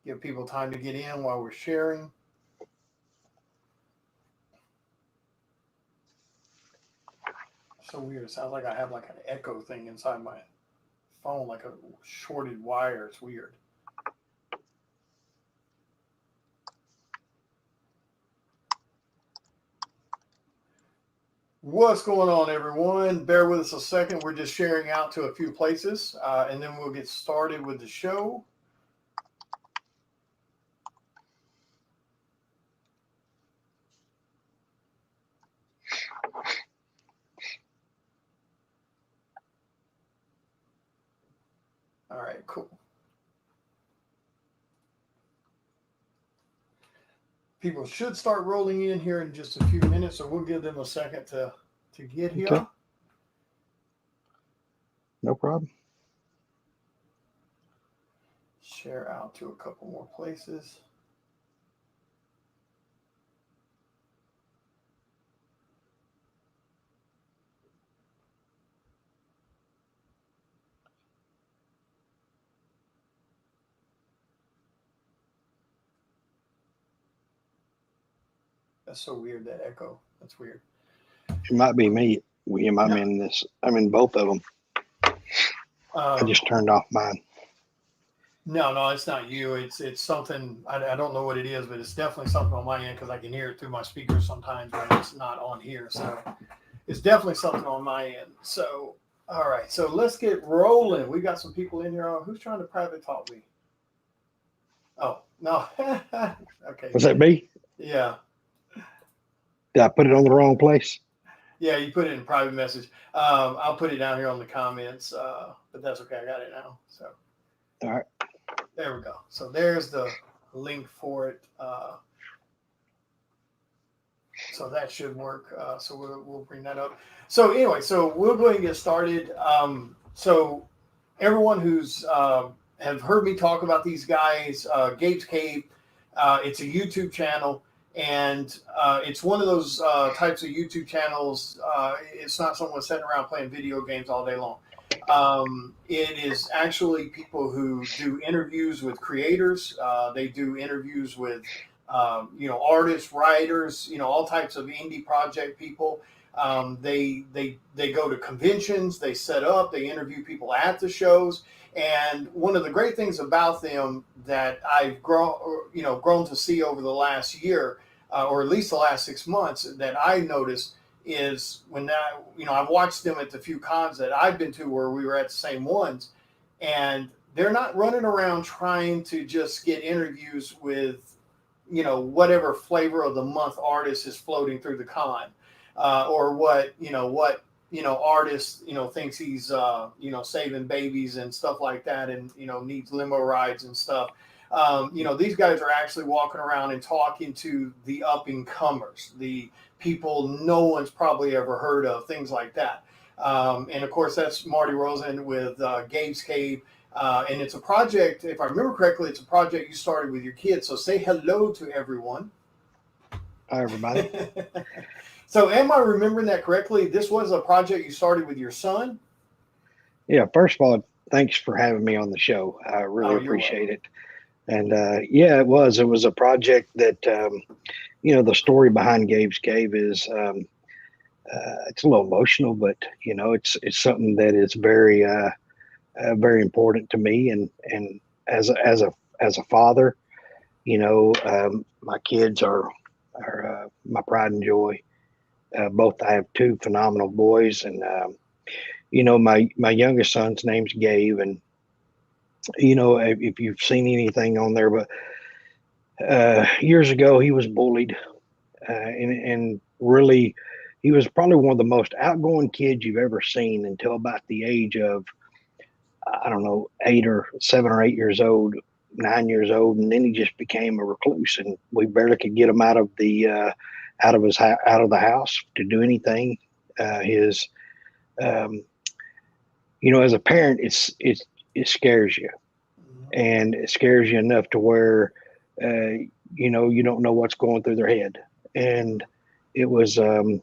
Give people time to get in while we're sharing. So weird. It sounds like I have like an echo thing inside my phone, like a shorted wire. It's weird. What's going on, everyone? Bear with us a second. We're just sharing out to a few places, and then we'll get started with the show. All right, cool. People should start rolling in here in just a few minutes, so we'll give them a second to get here. Okay. No problem. Share out to a couple more places. That's so weird, that echo. That's weird. It might be me. It might be in this. I'm in both of them. I just turned off mine. No, it's not you. It's something, I don't know what it is, but it's definitely something on my end because I can hear it through my speakers sometimes when it's not on here. So it's definitely something on my end. So, all right. So let's get rolling. We got some people in here. Who's trying to private talk me? Oh, no. Okay. Was that me? Yeah. Did I put it on the wrong place? Yeah, you put it in private message. I'll put it down here on the comments, but that's okay. I got it now. So, all right. There we go. So there's the link for it. So that should work. So we'll bring that up. So anyway, so we'll go ahead and get started. So everyone who's have heard me talk about these guys, Gabes Cave, it's a YouTube channel. And it's one of those types of YouTube channels. It's not someone sitting around playing video games all day long. It is actually people who do interviews with creators. They do interviews with, artists, writers, all types of indie project people. They go to conventions, they set up, they interview people at the shows. And one of the great things about them that I've grown to see over the last year, or at least the last 6 months, that I noticed is when I've watched them at the few cons that I've been to where we were at the same ones, and they're not running around trying to just get interviews with, whatever flavor of the month artist is floating through the con, or what artist, thinks he's, saving babies and stuff like that, and, needs limo rides and stuff. These guys are actually walking around and talking to the up and comers, the people no one's probably ever heard of, things like that. And of course, that's Marty Rosson with Gabes Cave. And it's a project, if I remember correctly, it's a project you started with your kids. So say hello to everyone. Hi, everybody. So am I remembering that correctly? This was a project you started with your son? Yeah, first of all, thanks for having me on the show. I really appreciate it. And it was a project that, the story behind Gabes Cave is, it's a little emotional, but, it's something that is very, very important to me. And as a father, my kids are my pride and joy. Both, I have two phenomenal boys, and, my youngest son's name's Gabe, and, if you've seen anything on there, but years ago he was bullied, and really he was probably one of the most outgoing kids you've ever seen until about the age of, I don't know, 7 or 8 years old, 9 years old, and then he just became a recluse, and we barely could get him out of the house to do anything. As a parent, it scares you, and it scares you enough to where, you don't know what's going through their head. And it was a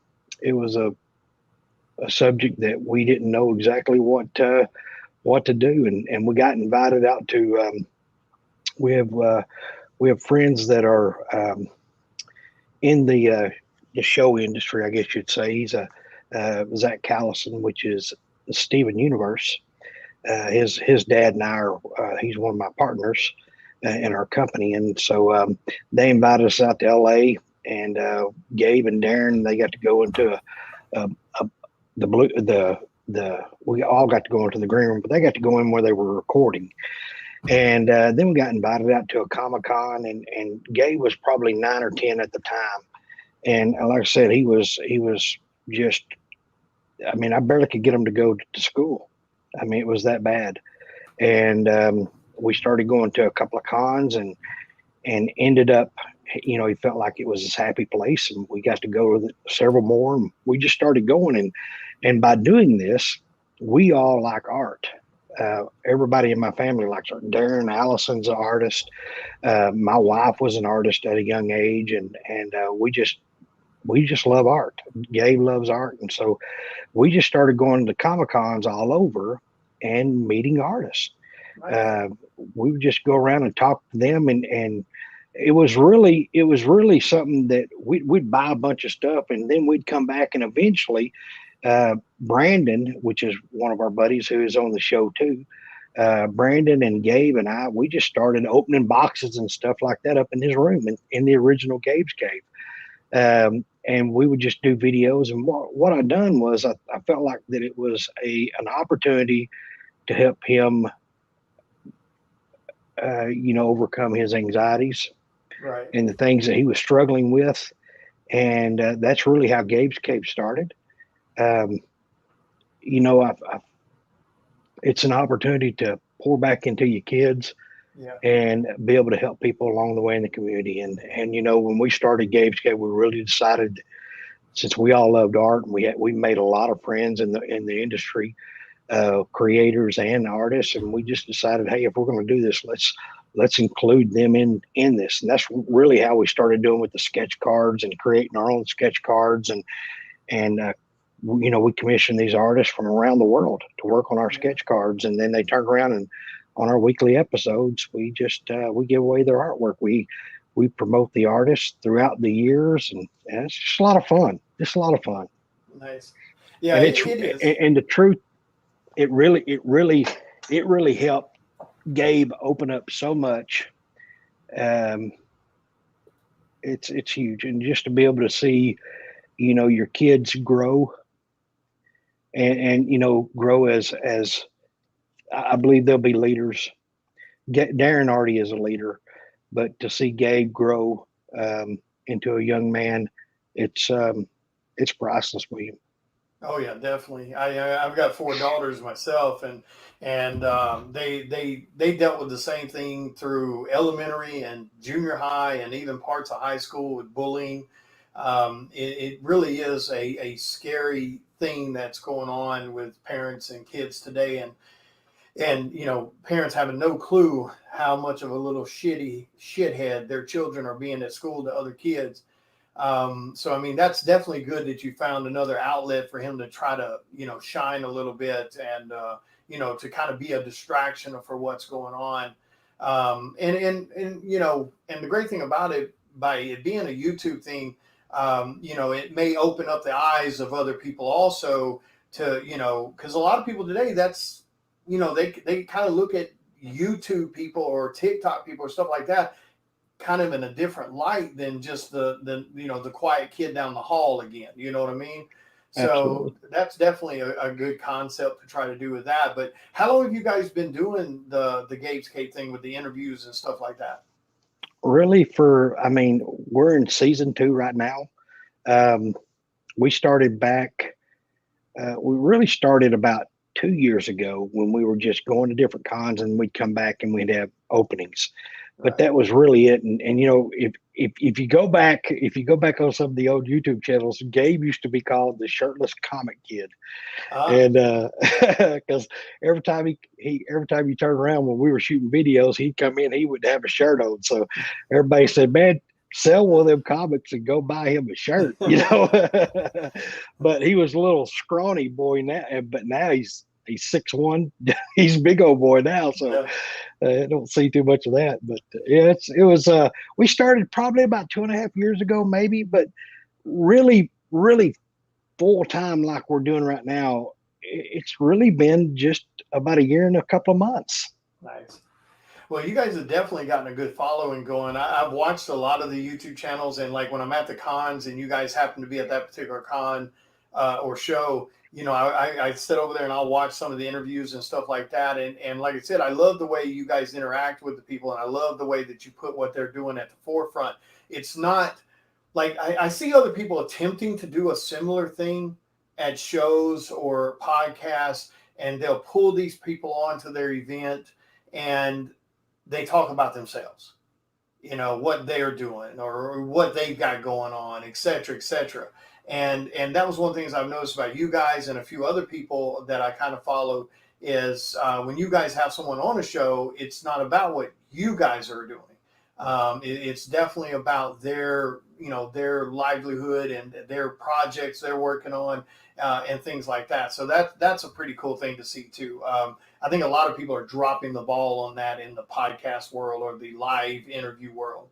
subject that we didn't know exactly what to do. And we got invited out to we have friends that are in the show industry, I guess you'd say. He's a Zach Callison, which is Steven Universe. His dad and I are he's one of my partners in our company, and so they invited us out to L.A. and Gabe and Darren, they got to go into a the blue the we all got to go into the green room, but they got to go in where they were recording. And then we got invited out to a Comic-Con, and Gabe was probably 9 or 10 at the time. And like I said, he was just, I mean, I barely could get him to go to school. I mean, it was that bad. And we started going to a couple of cons and ended up, you know, he felt like it was his happy place, and we got to go to several more, and we just started going. And by doing this, we all like art. Everybody in my family likes art. Darren Allison's an artist. My wife was an artist at a young age, and we just love art. Gabe loves art, and so we just started going to Comic-Cons all over and meeting artists. Nice. We would just go around and talk to them, and it was really something that we'd buy a bunch of stuff, and then we'd come back, and eventually Brandon, which is one of our buddies who is on the show too, Brandon and Gabe and we just started opening boxes and stuff like that up in his room in the original Gabes Cave. And we would just do videos. And what I done was I felt like that it was an opportunity to help him, you know, overcome his anxieties, right, and the things that he was struggling with. And that's really how Gabes Cave started. You know, it's an opportunity to pour back into your kids, yeah, and be able to help people along the way in the community. And you know, when we started Gabes Cave, we really decided, since we all loved art, and we made a lot of friends in the industry, creators and artists, and we just decided, hey, if we're going to do this, let's include them in this. And that's really how we started doing with the sketch cards and creating our own sketch cards. And you know, we commissioned these artists from around the world to work on our sketch cards, and then they turn around and on our weekly episodes, we just we give away their artwork. We promote the artists throughout the years, and it's just a lot of fun. Just a lot of fun. Nice. Yeah, and it is. And the truth, it really helped Gabe open up so much. It's huge, and just to be able to see, you know, your kids grow, and you know, grow as I believe they'll be leaders. Darren already is a leader, but to see Gabe grow into a young man, it's priceless, William. Oh yeah, definitely. I've got 4 daughters myself, and they dealt with the same thing through elementary and junior high, and even parts of high school with bullying. It really is a scary thing that's going on with parents and kids today, and you know, parents having no clue how much of a little shithead their children are being at school to other kids. So I mean, that's definitely good that you found another outlet for him to try to, you know, shine a little bit, and you know, to kind of be a distraction for what's going on. And you know, and the great thing about it, by it being a YouTube thing, you know, it may open up the eyes of other people also to, you know, because a lot of people today, that's, you know, they kind of look at YouTube people or TikTok people or stuff like that kind of in a different light than just the you know, the quiet kid down the hall again. You know what I mean? So absolutely, that's definitely a good concept to try to do with that. But how long have you guys been doing the Gabes Cave thing with the interviews and stuff like that? Really, I mean, we're in season 2 right now. We started back. We really started about 2 years ago when we were just going to different cons, and we'd come back and we'd have openings. But that was really it. And you know, if you go back on some of the old YouTube channels, Gabe used to be called the shirtless comic kid. And because every time you turn around when we were shooting videos, he'd come in, he would have a shirt on. So everybody said, man, sell one of them comics and go buy him a shirt, you know. But he was a little scrawny boy now, but now he's He's 6'1". He's a big old boy now, so Yeah. I don't see too much of that. But yeah, it was. We started probably about 2.5 years ago, maybe, but really, really full time like we're doing right now. It's really been just about a year and a couple of months. Nice. Well, you guys have definitely gotten a good following going. I've watched a lot of the YouTube channels, and like when I'm at the cons and you guys happen to be at that particular con or show, I sit over there and I'll watch some of the interviews and stuff like that. And like I said, I love the way you guys interact with the people, and I love the way that you put what they're doing at the forefront. It's not like I see other people attempting to do a similar thing at shows or podcasts, and they'll pull these people onto their event and they talk about themselves, what they're doing or what they've got going on, et cetera, et cetera. And that was one of the things I've noticed about you guys and a few other people that I kind of follow is when you guys have someone on a show, it's not about what you guys are doing. It's definitely about their livelihood and their projects they're working on and things like that. So that's a pretty cool thing to see too. I think a lot of people are dropping the ball on that in the podcast world or the live interview world.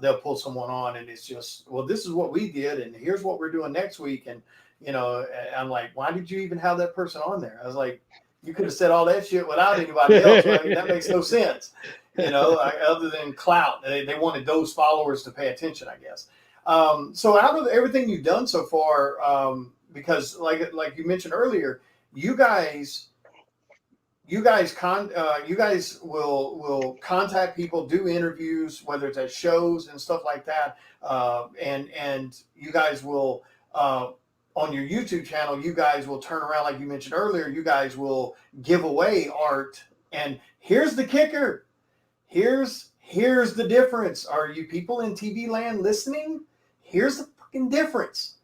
They'll pull someone on and it's just, well, this is what we did and here's what we're doing next week. And, I'm like, why did you even have that person on there? I was like, you could have said all that shit without anybody else. Right? That makes no sense, other than clout. They wanted those followers to pay attention, I guess. So out of everything you've done so far, because like you mentioned earlier, you guys will contact people, do interviews, whether it's at shows and stuff like that, and you guys will on your YouTube channel, you guys will turn around, like you mentioned earlier, you guys will give away art. And here's the kicker. Here's the difference. Are you people in TV land listening? Here's the fucking difference.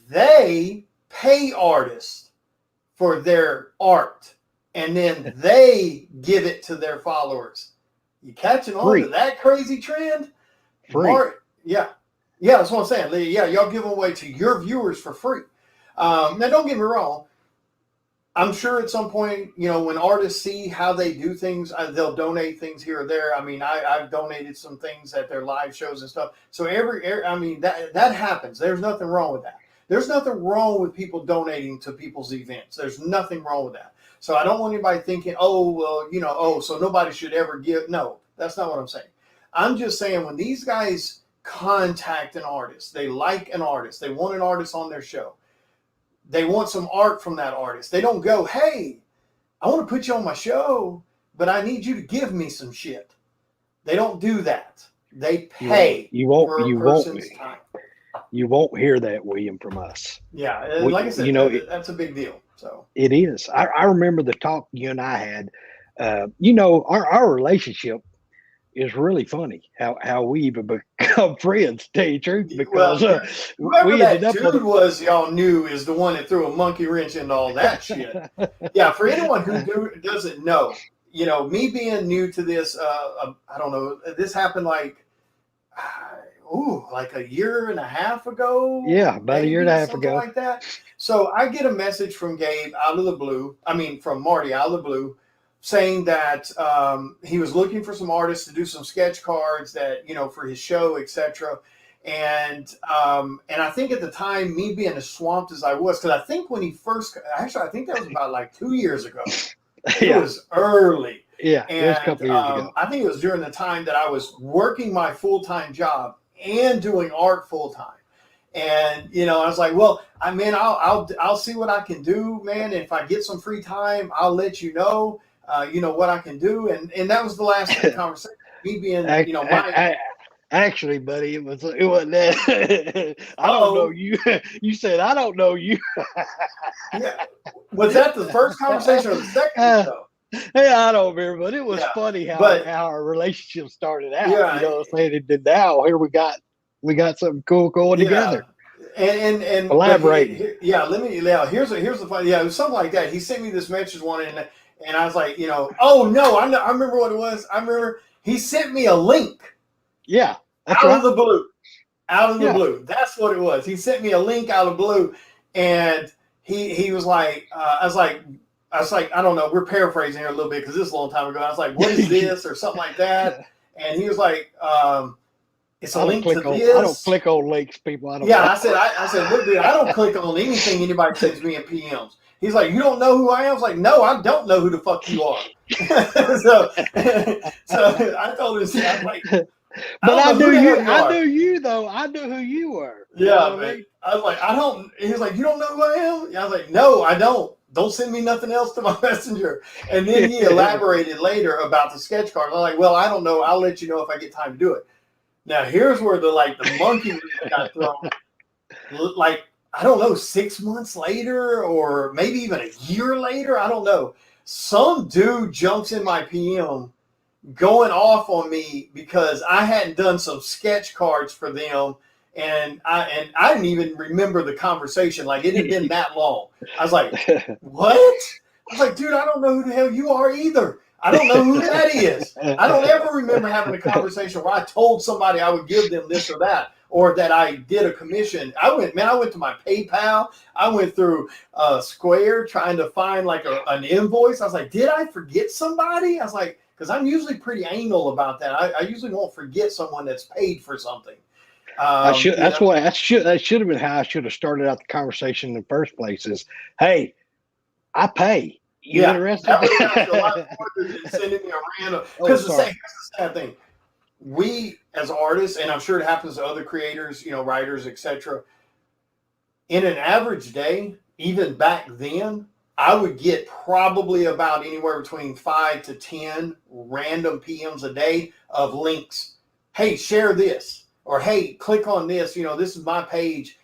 They pay artists for their art, and then they give it to their followers. You catching on to that crazy trend? Free. Yeah, that's what I'm saying. Yeah, y'all give away to your viewers for free. Now, don't get me wrong. I'm sure at some point, when artists see how they do things, they'll donate things here or there. I mean, I've donated some things at their live shows and stuff. So that happens. There's nothing wrong with that. There's nothing wrong with people donating to people's events. There's nothing wrong with that. So I don't want anybody thinking, so nobody should ever give. No, that's not what I'm saying. I'm just saying when these guys contact an artist, they like an artist, they want an artist on their show, they want some art from that artist. They don't go, hey, I want to put you on my show, but I need you to give me some shit. They don't do that. They pay for a person's time. You won't hear that, William, from us. Yeah, like I said, that's a big deal. So it is. I remember the talk you and I had. Our relationship is really funny. How we even become friends, to tell you the truth, because whoever that dude was y'all knew is the one that threw a monkey wrench into all that shit. Yeah, for anyone who doesn't know, me being new to this, I don't know, this happened like a year and a half ago. Yeah, about a year and a half ago. Like that. So I get a message from Gabe out of the blue. I mean, from Marty out of the blue, saying that he was looking for some artists to do some sketch cards that, for his show, etc. And I think at the time, me being as swamped as I was, because I think when he first, I think that was about like 2 years ago. It was early. Yeah, and, it was a couple years ago. I think it was during the time that I was working my full-time job and doing art full-time. And, I was like, well, I'll see what I can do, man. And if I get some free time, I'll let you know. What I can do, and that was the last conversation. Me being, actually, buddy, it wasn't that. I don't know you. You said I don't know you. Yeah, was that the first conversation or the second? Though? Yeah, I don't remember, but it was funny how our relationship started out. Yeah, you know what I'm saying? And then now here we got something cool going together. And collaborate. Here's the fun. Yeah, it was something like that. He sent me this message one and I was like, oh no, I remember what it was. I remember he sent me a link. Yeah. Out of the blue. Out of the blue. That's what it was. He sent me a link out of the blue. And he was like, I was like, I was like, I don't know, we're paraphrasing here a little bit because this is a long time ago. I was like, what is this or something like that? And he was like, it's a link to this. I don't click on links, people. I don't. Yeah, I said, look, dude, I don't click on anything anybody sends me in PMs. He's like, you don't know who I am? I was like, no, I don't know who the fuck you are. so, so I told him, I'm like, but I knew you. I knew you though. I knew who you were. Yeah, man. I was like, I don't. He was like, you don't know who I am? Yeah, I was like, no, I don't. Don't send me nothing else to my messenger. And then he elaborated later about the sketch card. I'm like, well, I don't know. I'll let you know if I get time to do it. Now here's where the monkey got thrown. Like, I don't know, 6 months later or maybe even a year later, I don't know. Some dude jumps in my PM going off on me because I hadn't done some sketch cards for them. And I didn't even remember the conversation. Like, it had been that long. I was like, what? I was like, dude, I don't know who the hell you are either. I don't know who that is. I don't ever remember having a conversation where I told somebody I would give them this or that, or that I did a commission. I went to my PayPal. I went through Square trying to find like an invoice. I was like, did I forget somebody? I was like, because I'm usually pretty anal about that. I usually won't forget someone that's paid for something. That should have been how I should have started out the conversation in the first place. Is, hey, I pay. You interested? That would have got you a lot more than sending me a random. Because here's the sad thing: we as artists, and I'm sure it happens to other creators, writers, etc. In an average day, even back then, I would get probably about anywhere between 5 to 10 random PMs a day of links. Hey, share this. Or, hey, click on this. This is my page.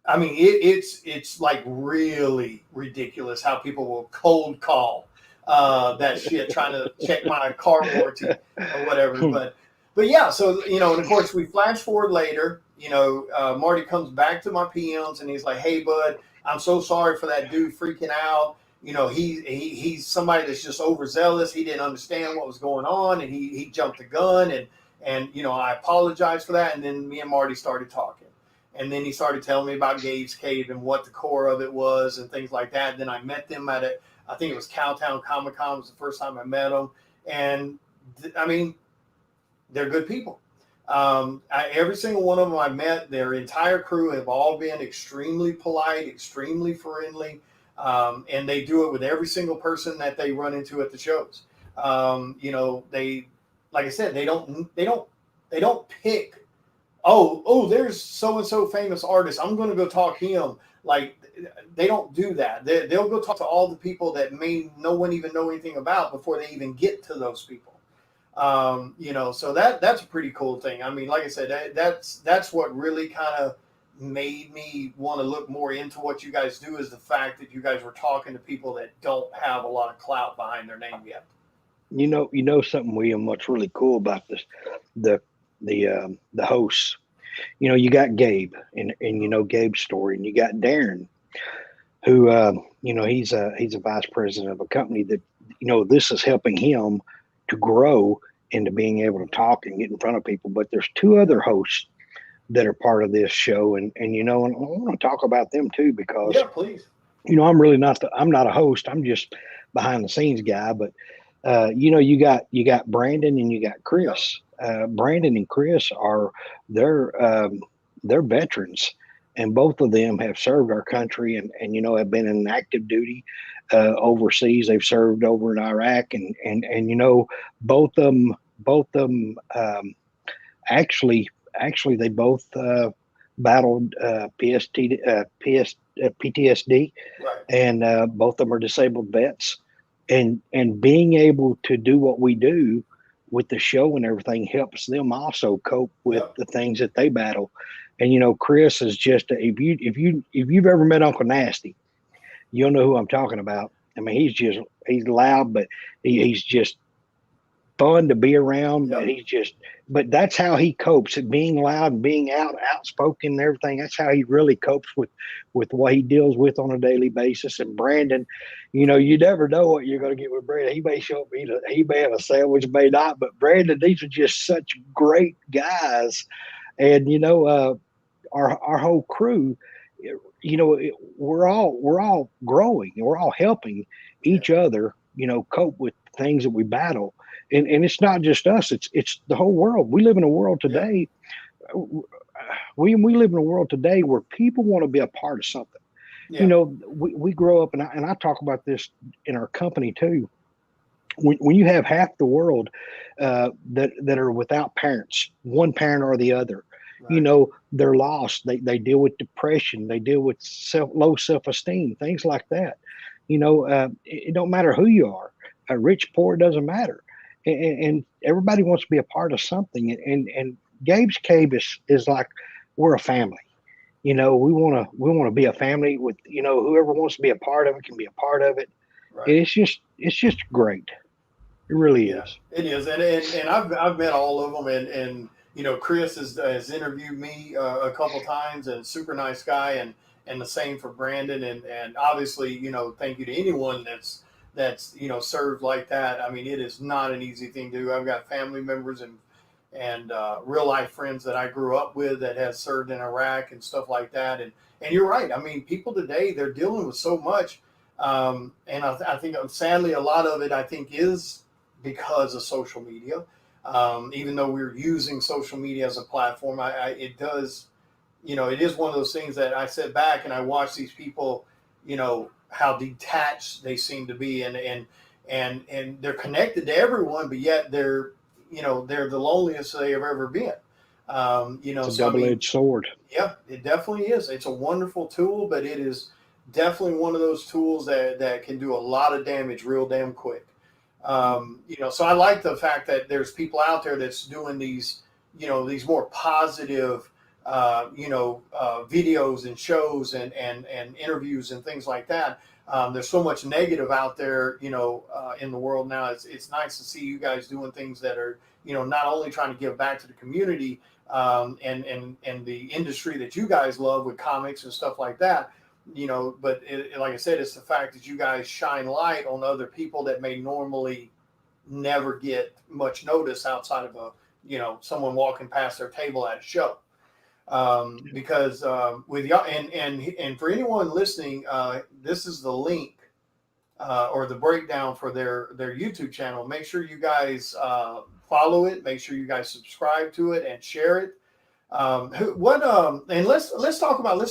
I mean, it's like really ridiculous how people will cold call that shit, trying to check my car warranty or whatever. But yeah, so, and of course we flash forward later, Marty comes back to my PMs and he's like, hey, bud, I'm so sorry for that dude freaking out. He's somebody that's just overzealous. He didn't understand what was going on and he jumped the gun and I apologize for that. And then me and Marty started talking. And then he started telling me about Gabes Cave and what the core of it was and things like that. And then I met them I think it was Cowtown Comic Con was the first time I met them. And I mean, they're good people. Every single one of them I met, their entire crew have all been extremely polite, extremely friendly. And they do it with every single person that they run into at the shows. They, like I said, they don't pick, there's so-and-so famous artist, I'm going to go talk to him. Like, they don't do that. They'll go talk to all the people that no one even know anything about before they even get to those people. So that's a pretty cool thing. I mean, like I said, that's what really kind of made me want to look more into what you guys do, is the fact that you guys were talking to people that don't have a lot of clout behind their name yet. You know something, William, what's really cool about this, the hosts, you got Gabe and Gabe's story, and you got Darren, who, he's a vice president of a company that, this is helping him to grow into being able to talk and get in front of people. But there's two other hosts that are part of this show. And I want to talk about them too, because, yeah, please. I'm really I'm not a host. I'm just behind the scenes guy, but you got Brandon and you got Chris. Brandon and Chris they're veterans, and both of them have served our country and have been in active duty overseas. They've served over in Iraq and both of them actually they both battled PTSD, right. And both of them are disabled vets. And being able to do what we do with the show and everything helps them also cope with the things that they battle. And Chris is just if you've ever met Uncle Nasty, you'll know who I'm talking about. I mean, he's loud, but he's just fun to be around. Yep. But that's how he copes, being loud, being outspoken and everything. That's how he really copes with what he deals with on a daily basis. And Brandon, you never know what you're going to get with Brandon. He may show up, he may have a sandwich, may not, but Brandon, these are just such great guys. And, our whole crew we're all growing. We're all helping each other, cope with things that we battle. And it's not just us, it's the whole world. We live in a world today. We live in a world today where people want to be a part of something. We grow up, and I talk about this in our company too. When you have half the world that are without parents, one parent or the other, right. They're lost. They deal with depression. They deal with low self-esteem, things like that. It don't matter who you are, rich, poor, it doesn't matter. And everybody wants to be a part of something. And Gabes Cave is like, we're a family. We want to be a family with, whoever wants to be a part of it can be a part of it. Right. And it's just great. It really is. It is. And I've met all of them, and Chris has interviewed me a couple times, and super nice guy, and the same for Brandon, and obviously, thank you to anyone that's served like that. I mean, it is not an easy thing to do. I've got family members and real life friends that I grew up with that has served in Iraq and stuff like that. And you're right. I mean, people today, they're dealing with so much. And I think sadly, a lot of it, I think, is because of social media. Even though we're using social media as a platform, it does, it is one of those things that I sit back and I watch these people, how detached they seem to be, and they're connected to everyone, but yet they're the loneliest they have ever been. It's a double-edged sword. Yeah, it definitely is. It's a wonderful tool, but it is definitely one of those tools that can do a lot of damage real damn quick. So I like the fact that there's people out there that's doing these more positive, videos and shows and interviews and things like that. There's so much negative out there, in the world now. It's nice to see you guys doing things that are, not only trying to give back to the community, and the industry that you guys love with comics and stuff like that, but like I said, it's the fact that you guys shine light on other people that may normally never get much notice outside of someone walking past their table at a show. Because with y'all, and for anyone listening, this is the link or the breakdown for their YouTube channel. Make sure you guys follow it. Make sure you guys subscribe to it and share it. And let's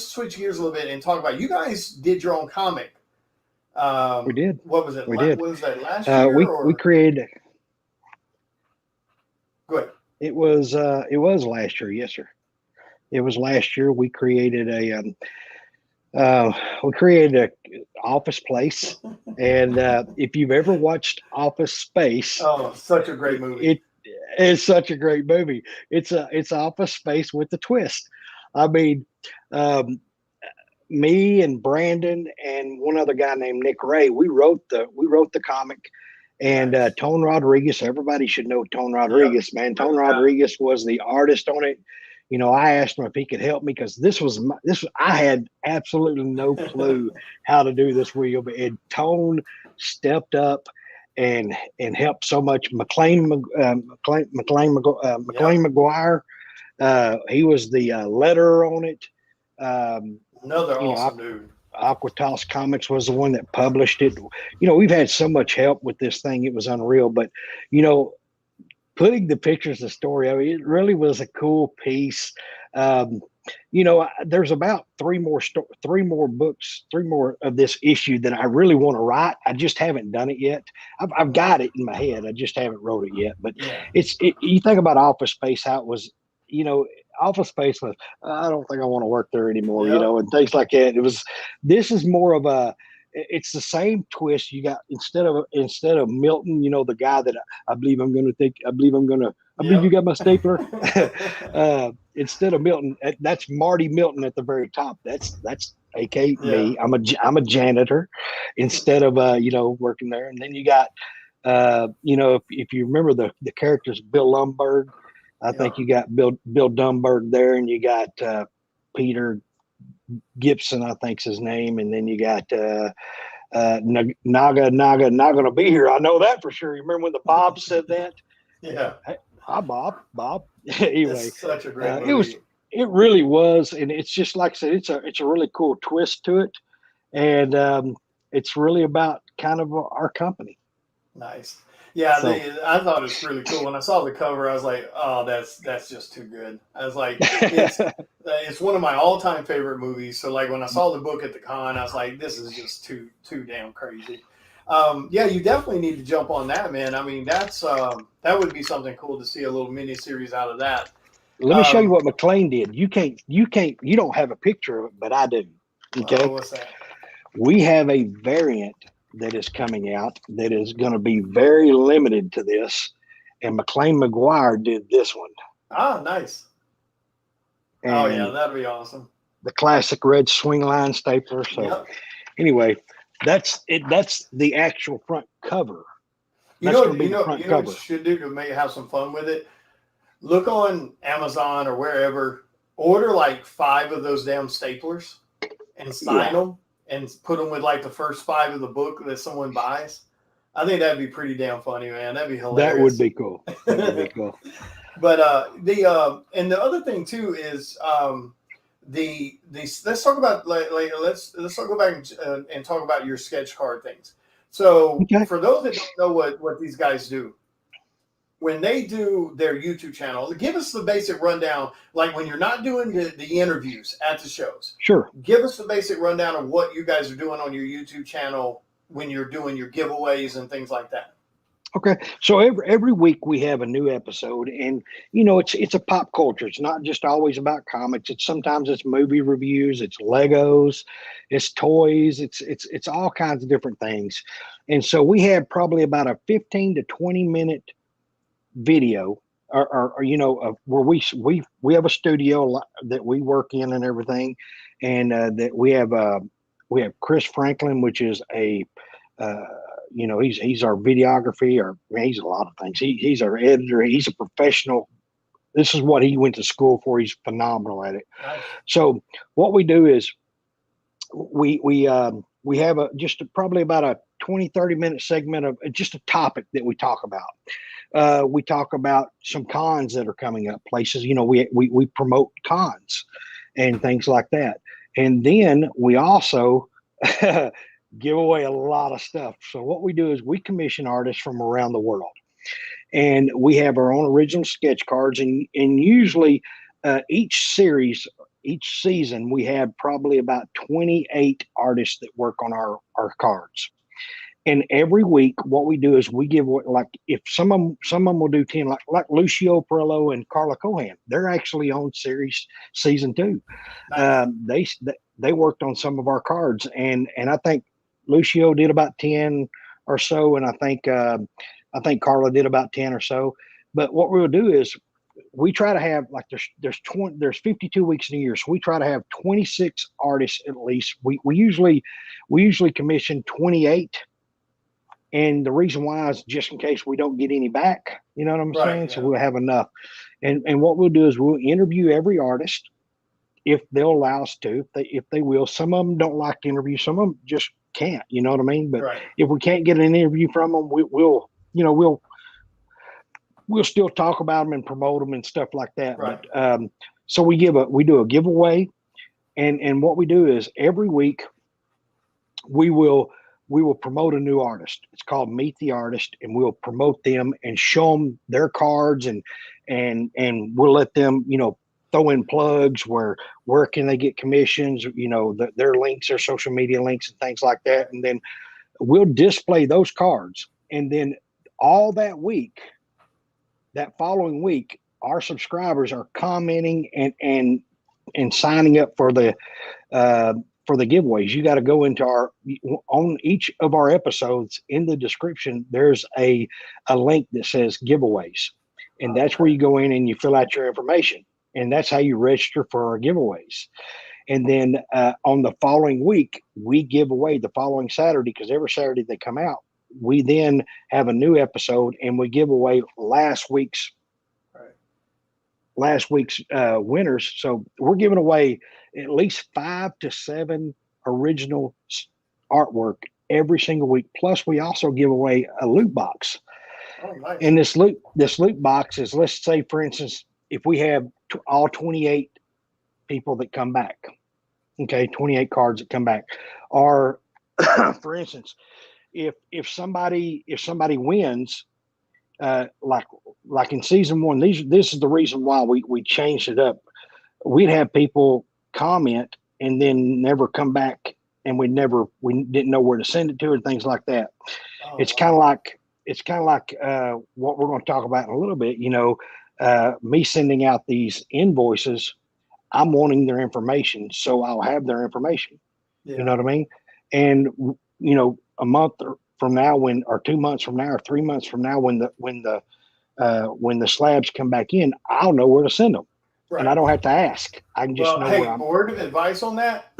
switch gears a little bit and talk about, you guys did your own comic. We did. What was it? We did. What was that, last year? We created. Go ahead. It was last year. Yes, sir. It was last year. We created a Office Place, and if you've ever watched Office Space, such a great movie. It's such a great movie. It's Office Space with a twist. I mean, me and Brandon and one other guy named Nick Ray, we wrote the comic, and nice. Tone Rodriguez. Everybody should know Tone Rodriguez, man. Tone Rodriguez was the artist on it. I asked him if he could help me, because I had absolutely no clue how to do this wheel, but Tone stepped up and helped so much. McLean McGuire, he was the letterer on it. Another awesome dude. Aquatos Comics was the one that published it. We've had so much help with this thing; it was unreal. But putting the pictures, the story, I mean, it really was a cool piece. There's about three more books of this issue that I really want to write. I just haven't done it yet. I've got it in my head. I just haven't wrote it yet. But you think about Office Space, how it was, Office Space was, I don't think I want to work there anymore, and things like that. This is more of it's the same twist. You got, instead of Milton, the guy that I believe you got my stapler. Instead of Milton, that's Marty Milton at the very top. That's aka me. I'm a janitor instead of working there. And then you got if you remember the characters, Bill Lumberg, I think you got Bill Dunberg there, and you got Peter Gibson, I think's his name, and then you got Naga not gonna be here. I know that for sure. You remember when the Bob said that? Yeah. Hey, hi, Bob. Anyway, it's such a great movie. It really was, and it's just like I said, it's a really cool twist to it, and it's really about kind of our company. Nice. Yeah, So I thought it was really cool. When I saw the cover, I was like, "Oh, that's just too good." I was like, "It's one of my all-time favorite movies." So like when I saw the book at the con, I was like, "This is just too damn crazy." Yeah, you definitely need to jump on that, man. I mean, that would be something cool to see a little mini series out of that. let me show you what McLean did. You don't have a picture of it, but I do. Okay, What's that? we have a variant that is coming out that is going to be very limited to this, and McLean McGuire did this one. Ah, nice. And oh yeah, that'd be awesome. The classic red swing line stapler. So yep. Anyway, that's it. That's the actual front cover. You That's know, going to be the front cover. What you should do to maybe have some fun with it. Look on Amazon or wherever. Order like 5 of those damn staplers and sign them and put them with like the first 5 of the book that someone buys. I think that'd be pretty damn funny, man. That'd be hilarious. That would be cool. That would be cool. But and the other thing too is let's talk about let's go back and talk about your sketch card things. So for those that don't know what these guys do, when they do their YouTube channel, give us the basic rundown. Like when you're not doing the interviews at the shows, sure. Give us the basic rundown of what you guys are doing on your YouTube channel when you're doing your giveaways and things like that. Okay, so every week we have a new episode, and it's a pop culture. It's not just always about comics. Sometimes it's movie reviews, it's Legos, it's toys, it's all kinds of different things. And so we have probably about a 15 to 20 minute video, or where we have a studio that we work in and everything, and that we have Chris Franklin, which is a he's our videography, or he's a lot of things. He's our editor. He's a professional. This is what he went to school for. He's phenomenal at it. Nice. So what we do is we have probably about a 20-30 minute segment of just a topic that we talk about. We talk about some cons that are coming up, places, we promote cons and things like that. And then we also give away a lot of stuff. So what we do is we commission artists from around the world, and we have our own original sketch cards. And usually each season, we have probably about 28 artists that work on our cards. And every week, what we do is we give away, like if some of them will do 10, like Lucio Perillo and Carla Cohan, they're actually on season 2. Nice. They worked on some of our cards, and I think Lucio did about 10 or so, and I think Carla did about 10 or so. But what we'll do is we try to have, like, there's 52 weeks in a year, so we try to have 26 artists at least. We usually commission 28, and the reason why is just in case we don't get any back. You know what I'm saying? Yeah. So we'll have enough. And what we'll do is we'll interview every artist if they'll allow us to, if they will. Some of them don't like to interview, some of them just can't, you know what I mean? But if we can't get an interview from them, we'll still talk about them and promote them and stuff like that. Right. But so we do a giveaway, and what we do is every week we will promote a new artist. It's called Meet the Artist, and we'll promote them and show them their cards, and we'll let them, throw in plugs where can they get commissions, their links, their social media links and things like that. And then we'll display those cards. And then all that following week, our subscribers are commenting and signing up for the giveaways. You got to go into on each of our episodes, in the description, there's a link that says giveaways. And that's where you go in and you fill out your information. And that's how you register for our giveaways. And then on the following week, we give away the following Saturday, because every Saturday they come out. We then have a new episode, and we give away last week's winners. So we're giving away at least 5 to 7 original artwork every single week. Plus, we also give away a loot box. Oh, nice. And this loot box is, let's say, for instance, if we have all 28 people that come back. Okay, 28 cards that come back. Or, for instance, if somebody wins, like in season one, this is the reason why we changed it up. We'd have people comment and then never come back, and we didn't know where to send it to and things like that. Oh, it's wow. kind of like what we're going to talk about in a little bit. Me sending out these invoices, I'm wanting their information, so I'll have their information. Yeah. You know what I mean? And a month from now, or 2 months from now, or 3 months from now, when the slabs come back in, I'll know where to send them, and I Right. don't have to ask. I can just know where Hey, I'm. word of advice on that: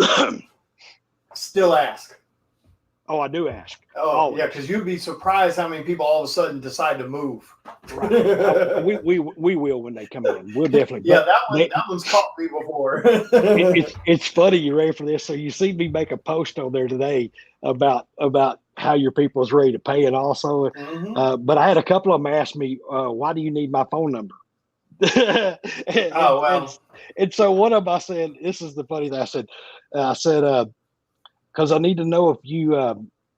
still ask. Oh, I do ask. Oh, always. yeah, because you'd be surprised how many people all of a sudden decide to move. Right. We will when they come in. We'll definitely. Yeah, that one's caught me before. It's funny. You ready for this? So you see me make a post on there today about how your people is ready to pay, and also, but I had a couple of them ask me, why do you need my phone number? Oh, wow. And so one of them, I said, this is the funny thing. I said, because I need to know if you.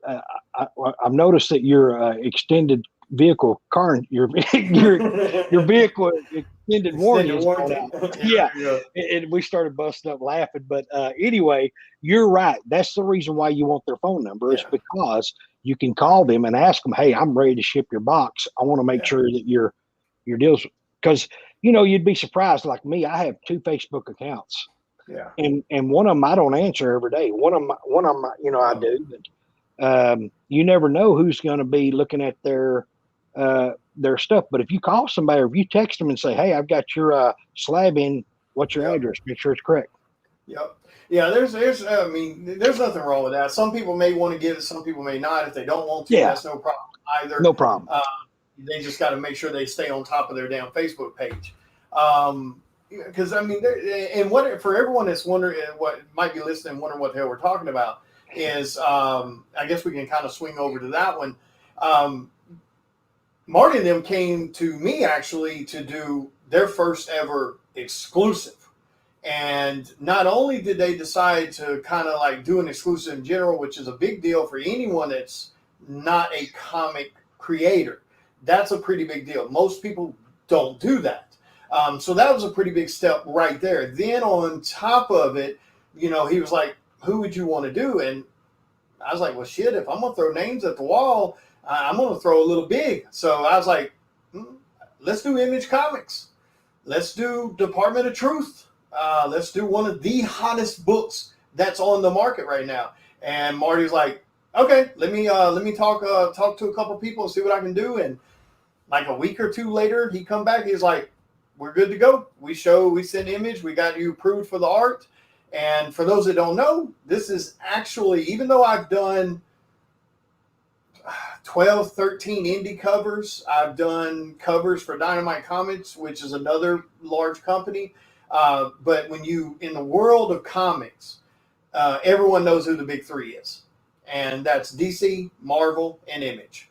I've noticed that your extended vehicle car, your vehicle extended warranty is going out. Yeah, and we started busting up laughing. But anyway, you're right. That's the reason why you want their phone number, is because you can call them and ask them, "Hey, I'm ready to ship your box. I want to make sure that your deals." Because you'd be surprised. Like me, I have 2 Facebook accounts. Yeah. And one of them I don't answer every day. One of them, I do. But you never know who's going to be looking at their stuff. But if you call somebody, or if you text them and say, "Hey, I've got your slab in. What's your address? Make sure it's correct." Yep. Yeah. There's nothing wrong with that. Some people may want to give it. Some people may not. If they don't want to, that's no problem either. No problem. They just got to make sure they stay on top of their damn Facebook page. Because and what for everyone that's wondering, what might be listening, wondering what the hell we're talking about, is I guess we can kind of swing over to that one. Marty and them came to me actually to do their first ever exclusive, and not only did they decide to kind of like do an exclusive in general, which is a big deal for anyone that's not a comic creator. That's a pretty big deal. Most people don't do that. So that was a pretty big step right there. Then on top of it, he was like, who would you want to do? And I was like, well, shit, if I'm going to throw names at the wall, I'm going to throw a little big. So I was like, let's do Image Comics. Let's do Department of Truth. Let's do one of the hottest books that's on the market right now. And Marty's like, okay, let me talk to a couple people and see what I can do. And like a week or 2 later, he come back. He's like, we're good to go. We send Image. We got you approved for the art. And for those that don't know, this is actually, even though I've done 12, 13 indie covers, I've done covers for Dynamite Comics, which is another large company. But when in the world of comics, everyone knows who the big 3 is. And that's DC, Marvel, and Image.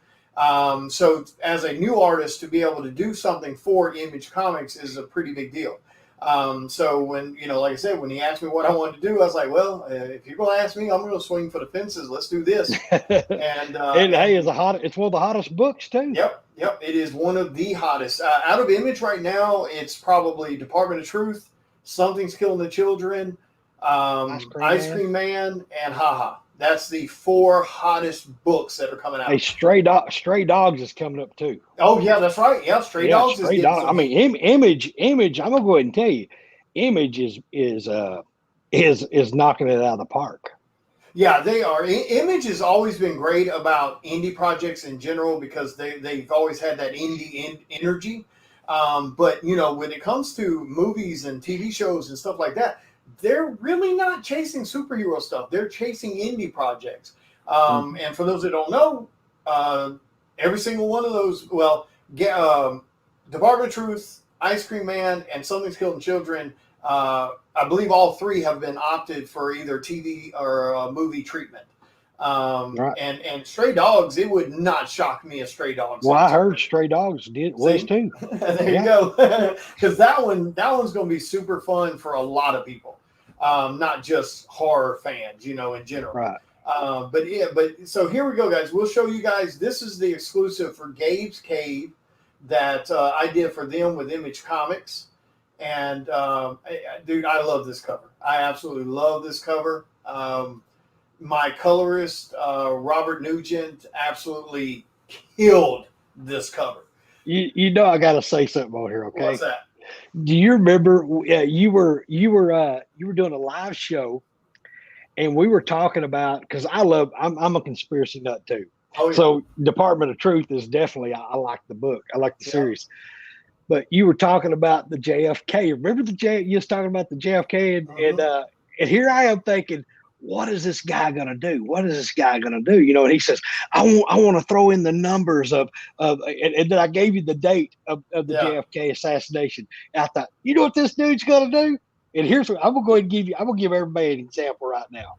So as a new artist, to be able to do something for Image Comics is a pretty big deal. So when, like I said, when he asked me what I wanted to do, I was like, well, if you're going to ask me, I'm going to swing for the fences. Let's do this. And hey, it's one of the hottest books too. Yep. It is one of the hottest. Out of Image right now, it's probably Department of Truth, Something's Killing the Children, Ice Cream Man, and Haha. That's the 4 hottest books that are coming out. Hey, Stray Dogs is coming up too. Oh yeah, that's right. Yeah, Stray Dogs is getting some... I mean, Image. I'm gonna go ahead and tell you, Image is knocking it out of the park. Yeah, they are. Image has always been great about indie projects in general because they've always had that indie energy. But when it comes to movies and TV shows and stuff like that, they're really not chasing superhero stuff. They're chasing indie projects. And for those that don't know, every single one of those, Department of Truth, Ice Cream Man, and Something's Killing Children, I believe all 3 have been opted for either TV or movie treatment. Right. And Stray Dogs, it would not shock me if Stray Dogs. Well, I heard Stray Dogs was too. There you go. Because that one's going to be super fun for a lot of people, not just horror fans, in general. Right. But so here we go, guys. We'll show you guys. This is the exclusive for Gabes Cave that I did for them with Image Comics. And dude, I love this cover. I absolutely love this cover. My colorist, Robert Nugent, absolutely killed this cover. I got to say something on here, okay? What's that? Do you remember you were doing a live show, and we were talking about, because I'm a conspiracy nut too. Oh, yeah. So Department of Truth is definitely, I like the book, I like the series. But you were talking about the JFK. Remember you was talking about the JFK, and here I am thinking, what is this guy gonna do? What is this guy gonna do? And he says, I want to throw in the numbers of and then I gave you the date of the JFK assassination. And I thought, you know what this dude's gonna do? And here's what I'm gonna go ahead and give you. I'm gonna give everybody an example right now.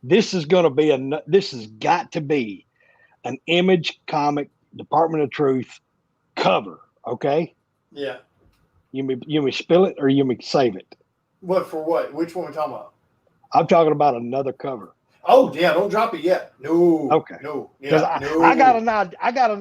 This has got to be an Image comic Department of Truth cover. Okay. Yeah. You may spill it or you may save it. What for? What? Which one are we talking about? I'm talking about another cover. Oh yeah, don't drop it yet. No. Okay. No. Because I got an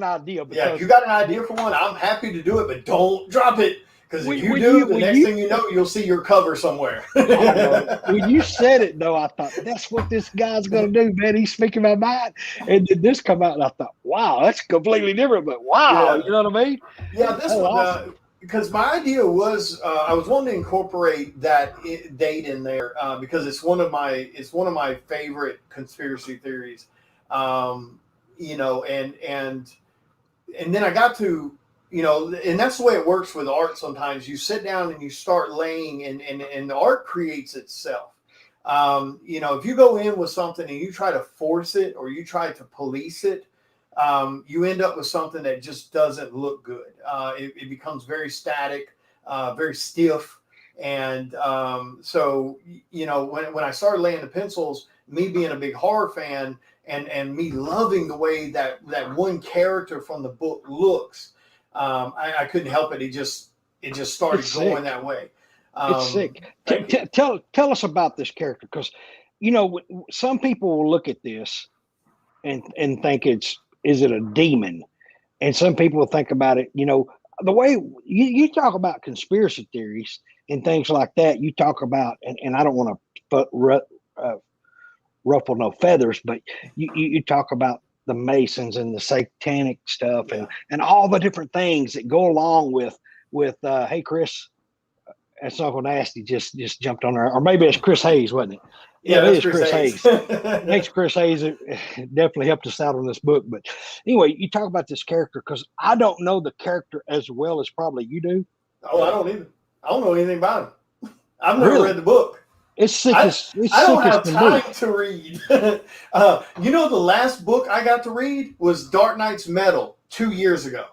idea. Yeah, if you got an idea for one, I'm happy to do it, but don't drop it. Because if you do, the next thing you know, you'll see your cover somewhere. When you said it, though, I thought, that's what this guy's going to do, man. He's speaking my mind. And then this come out, and I thought, wow, that's completely different. But wow, you know what I mean? Yeah, this one, awesome. Because my idea was, I was wanting to incorporate that date in there because it's one of my favorite conspiracy theories. And then I got to. And that's the way it works with art. Sometimes you sit down and you start laying and the art creates itself. If you go in with something and you try to force it or you try to police it, you end up with something that just doesn't look good. It becomes very static, very stiff. And so when I started laying the pencils, me being a big horror fan and me loving the way that one character from the book looks, I couldn't help it. It just started going that way. It's sick. Tell us about this character, because some people will look at this and think is it a demon, and some people will think about it. The way you talk about conspiracy theories and things like that. You talk about, and I don't want to ruffle no feathers, but you talk about the Masons and the satanic stuff and all the different things that go along with hey Chris, that's Uncle Nasty just jumped on there, or maybe it's Chris Hayes, wasn't it? Yeah, it is Chris Hayes. Thanks, Chris Hayes. It definitely helped us out on this book. But anyway, you talk about this character, because I don't know the character as well as probably you do. Oh, I don't either. I don't know anything about him. I've never read the book. It's sick. I don't have time to read. The last book I got to read was Dark Knight's Metal 2 years ago.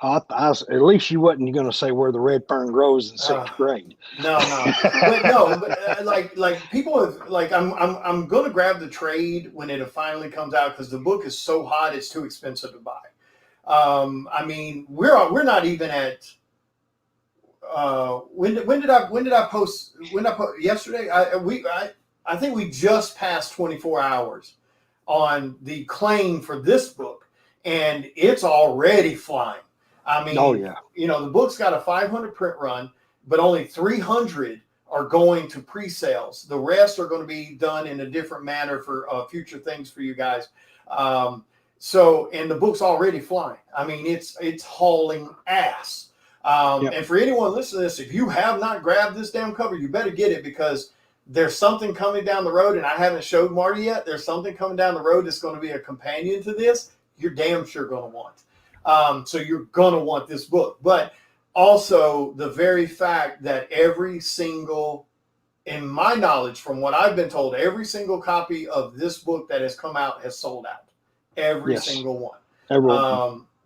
At least you wasn't going to say Where the Red Fern Grows in sixth grade. No. But people have, I'm going to grab the trade when it finally comes out, because the book is so hot it's too expensive to buy. We're not even at. When did I post yesterday? I think we just passed 24 hours on the claim for this book, and it's already flying. The book's got a 500 print run, but only 300 are going to pre-sales. The rest are going to be done in a different manner for future things for you guys. And the book's already flying. It's hauling ass. And for anyone listening to this, if you have not grabbed this damn cover, you better get it, because there's something coming down the road, and I haven't showed Marty yet. There's something coming down the road that's going to be a companion to this. You're damn sure going to want. So you're going to want this book. But also the very fact that every single, in my knowledge, from what I've been told, every single copy of this book that has come out has sold out. Every single one.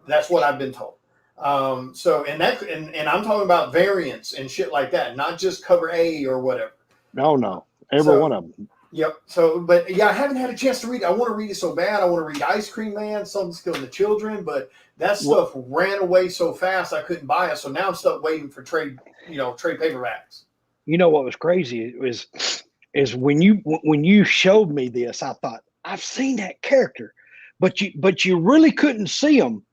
That's what I've been told. And I'm talking about variants and shit like that, not just cover A or whatever. No, every one of them. Yep. So, but yeah, I haven't had a chance to read it. I want to read it so bad. I want to read Ice Cream Man, Something's Killing the Children, but that stuff ran away so fast I couldn't buy it. So now I'm stuck waiting for trade paperbacks. You know what was crazy is when you showed me this, I thought I've seen that character, but you really couldn't see him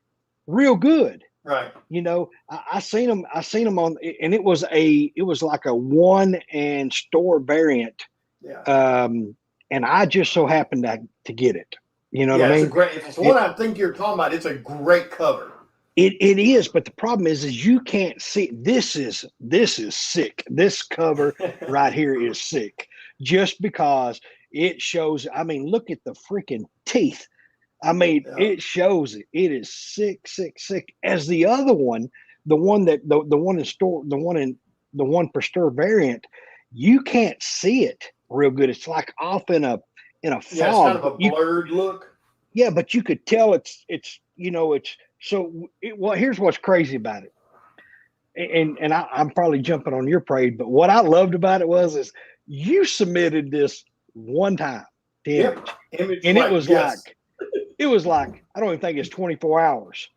real good. Right. You know, I seen him on, and it was like a one and store variant. Yeah. And I just so happened to get it. You know what I mean? If it's one I think you're talking about, it's a great cover. It is, but the problem is you can't see. This is sick. This cover right here is sick, just because it shows. I mean, look at the freaking teeth. I mean, It shows it. It is sick, sick, sick. As the other one, the one in store, the one per store variant, you can't see it real good. It's like off in a fog. Yeah, it's kind of a blurred look. Yeah, but you could tell it's so. Well, here's what's crazy about it, and I'm probably jumping on your parade, but what I loved about it is you submitted this one time to Image, and it was like I don't even think it's 24 hours.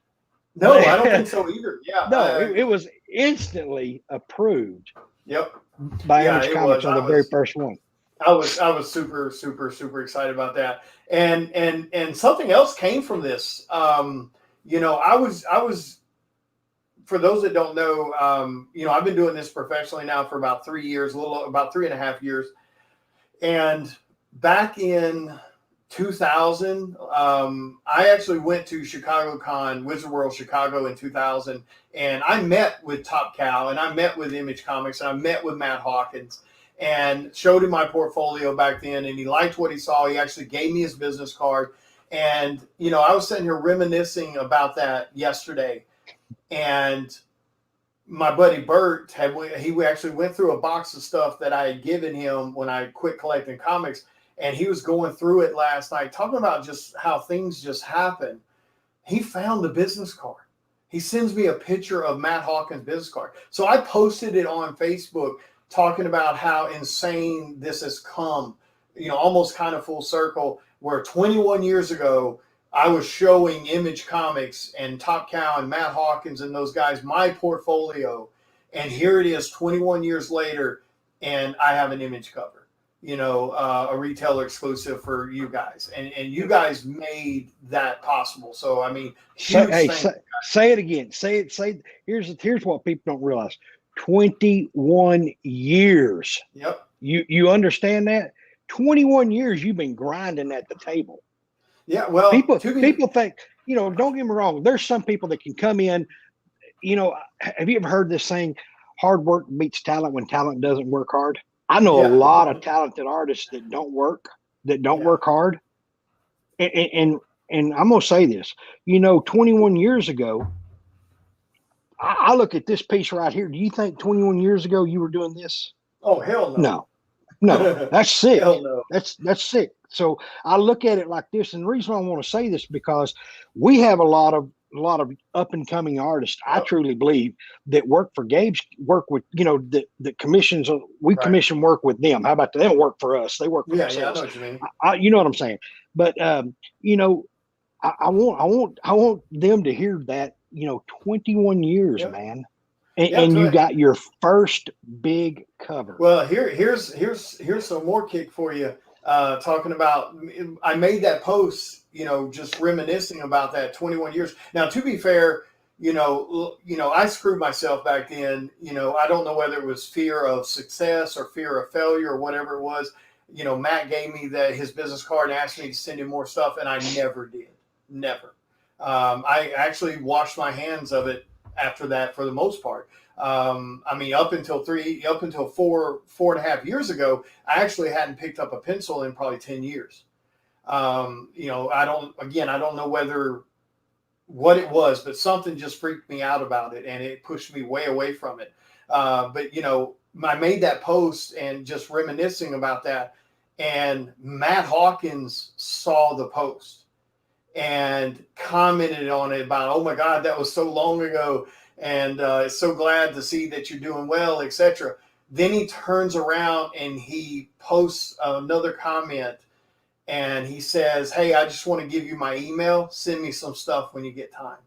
No, I don't think so either. Yeah. No, it was instantly approved. Yep. By Image Comics on the very first one. I was super, super, super excited about that. And something else came from this. You know, I was for those that don't know, you know, I've been doing this professionally now for about 3 years, about 3.5 years. And back in 2000, I actually went to ChicagoCon, Wizard World Chicago in 2000, and I met with Top Cow, and I met with Image Comics, and I met with Matt Hawkins, and showed him my portfolio back then, and he liked what he saw. He actually gave me his business card, and you know, I was sitting here reminiscing about that yesterday, and my buddy Bert he actually went through a box of stuff that I had given him when I quit collecting comics. And he was going through it last night, talking about just how things just happen. He found the business card. He sends me a picture of Matt Hawkins' business card. So I posted it on Facebook talking about how insane this has come, you know, almost kind of full circle, where 21 years ago, I was showing Image Comics and Top Cow and Matt Hawkins and those guys my portfolio. And here it is 21 years later, and I have an Image cover. You know, a retailer exclusive for you guys, and you guys made that possible. So I mean, say it again. Say here's what people don't realize: 21 years. Yep. You understand that? 21 years you've been grinding at the table. Yeah. Well, people think, you know. Don't get me wrong. There's some people that can come in. You know, have you ever heard this saying? Hard work beats talent when talent doesn't work hard. I know a lot of talented artists that don't work hard. And I'm going to say this, you know, 21 years ago, I look at this piece right here. Do you think 21 years ago you were doing this? Oh, hell no. No, that's sick. Hell no. That's sick. So I look at it like this. And the reason I want to say this, because we have a lot of up and coming artists. I truly believe that work for Gabes, work with, you know, the commissions. We commission work with them. How about that? They don't work for us. They work for themselves. Yeah, I know what you mean. You know what I'm saying? But you know, I want them to hear that, you know, 21 years, man. And you got your first big cover. Well, here's some more kick for you. Talking about, I made that post, you know, just reminiscing about that 21 years. Now, to be fair, you know, I screwed myself back then. You know, I don't know whether it was fear of success or fear of failure or whatever it was. You know, Matt gave me his business card and asked me to send him more stuff, and I never did. Never. I actually washed my hands of it after that for the most part. I mean, up until 4.5 years ago, I actually hadn't picked up a pencil in probably 10 years. You know, I don't know what it was, but something just freaked me out about it, and it pushed me way away from it. But you know, I made that post and just reminiscing about that, and Matt Hawkins saw the post and commented on it about, oh my God, that was so long ago. And so glad to see that you're doing well, etc. then he turns around and he posts another comment and he says, "Hey, I just want to give you my email. Send me some stuff when you get time."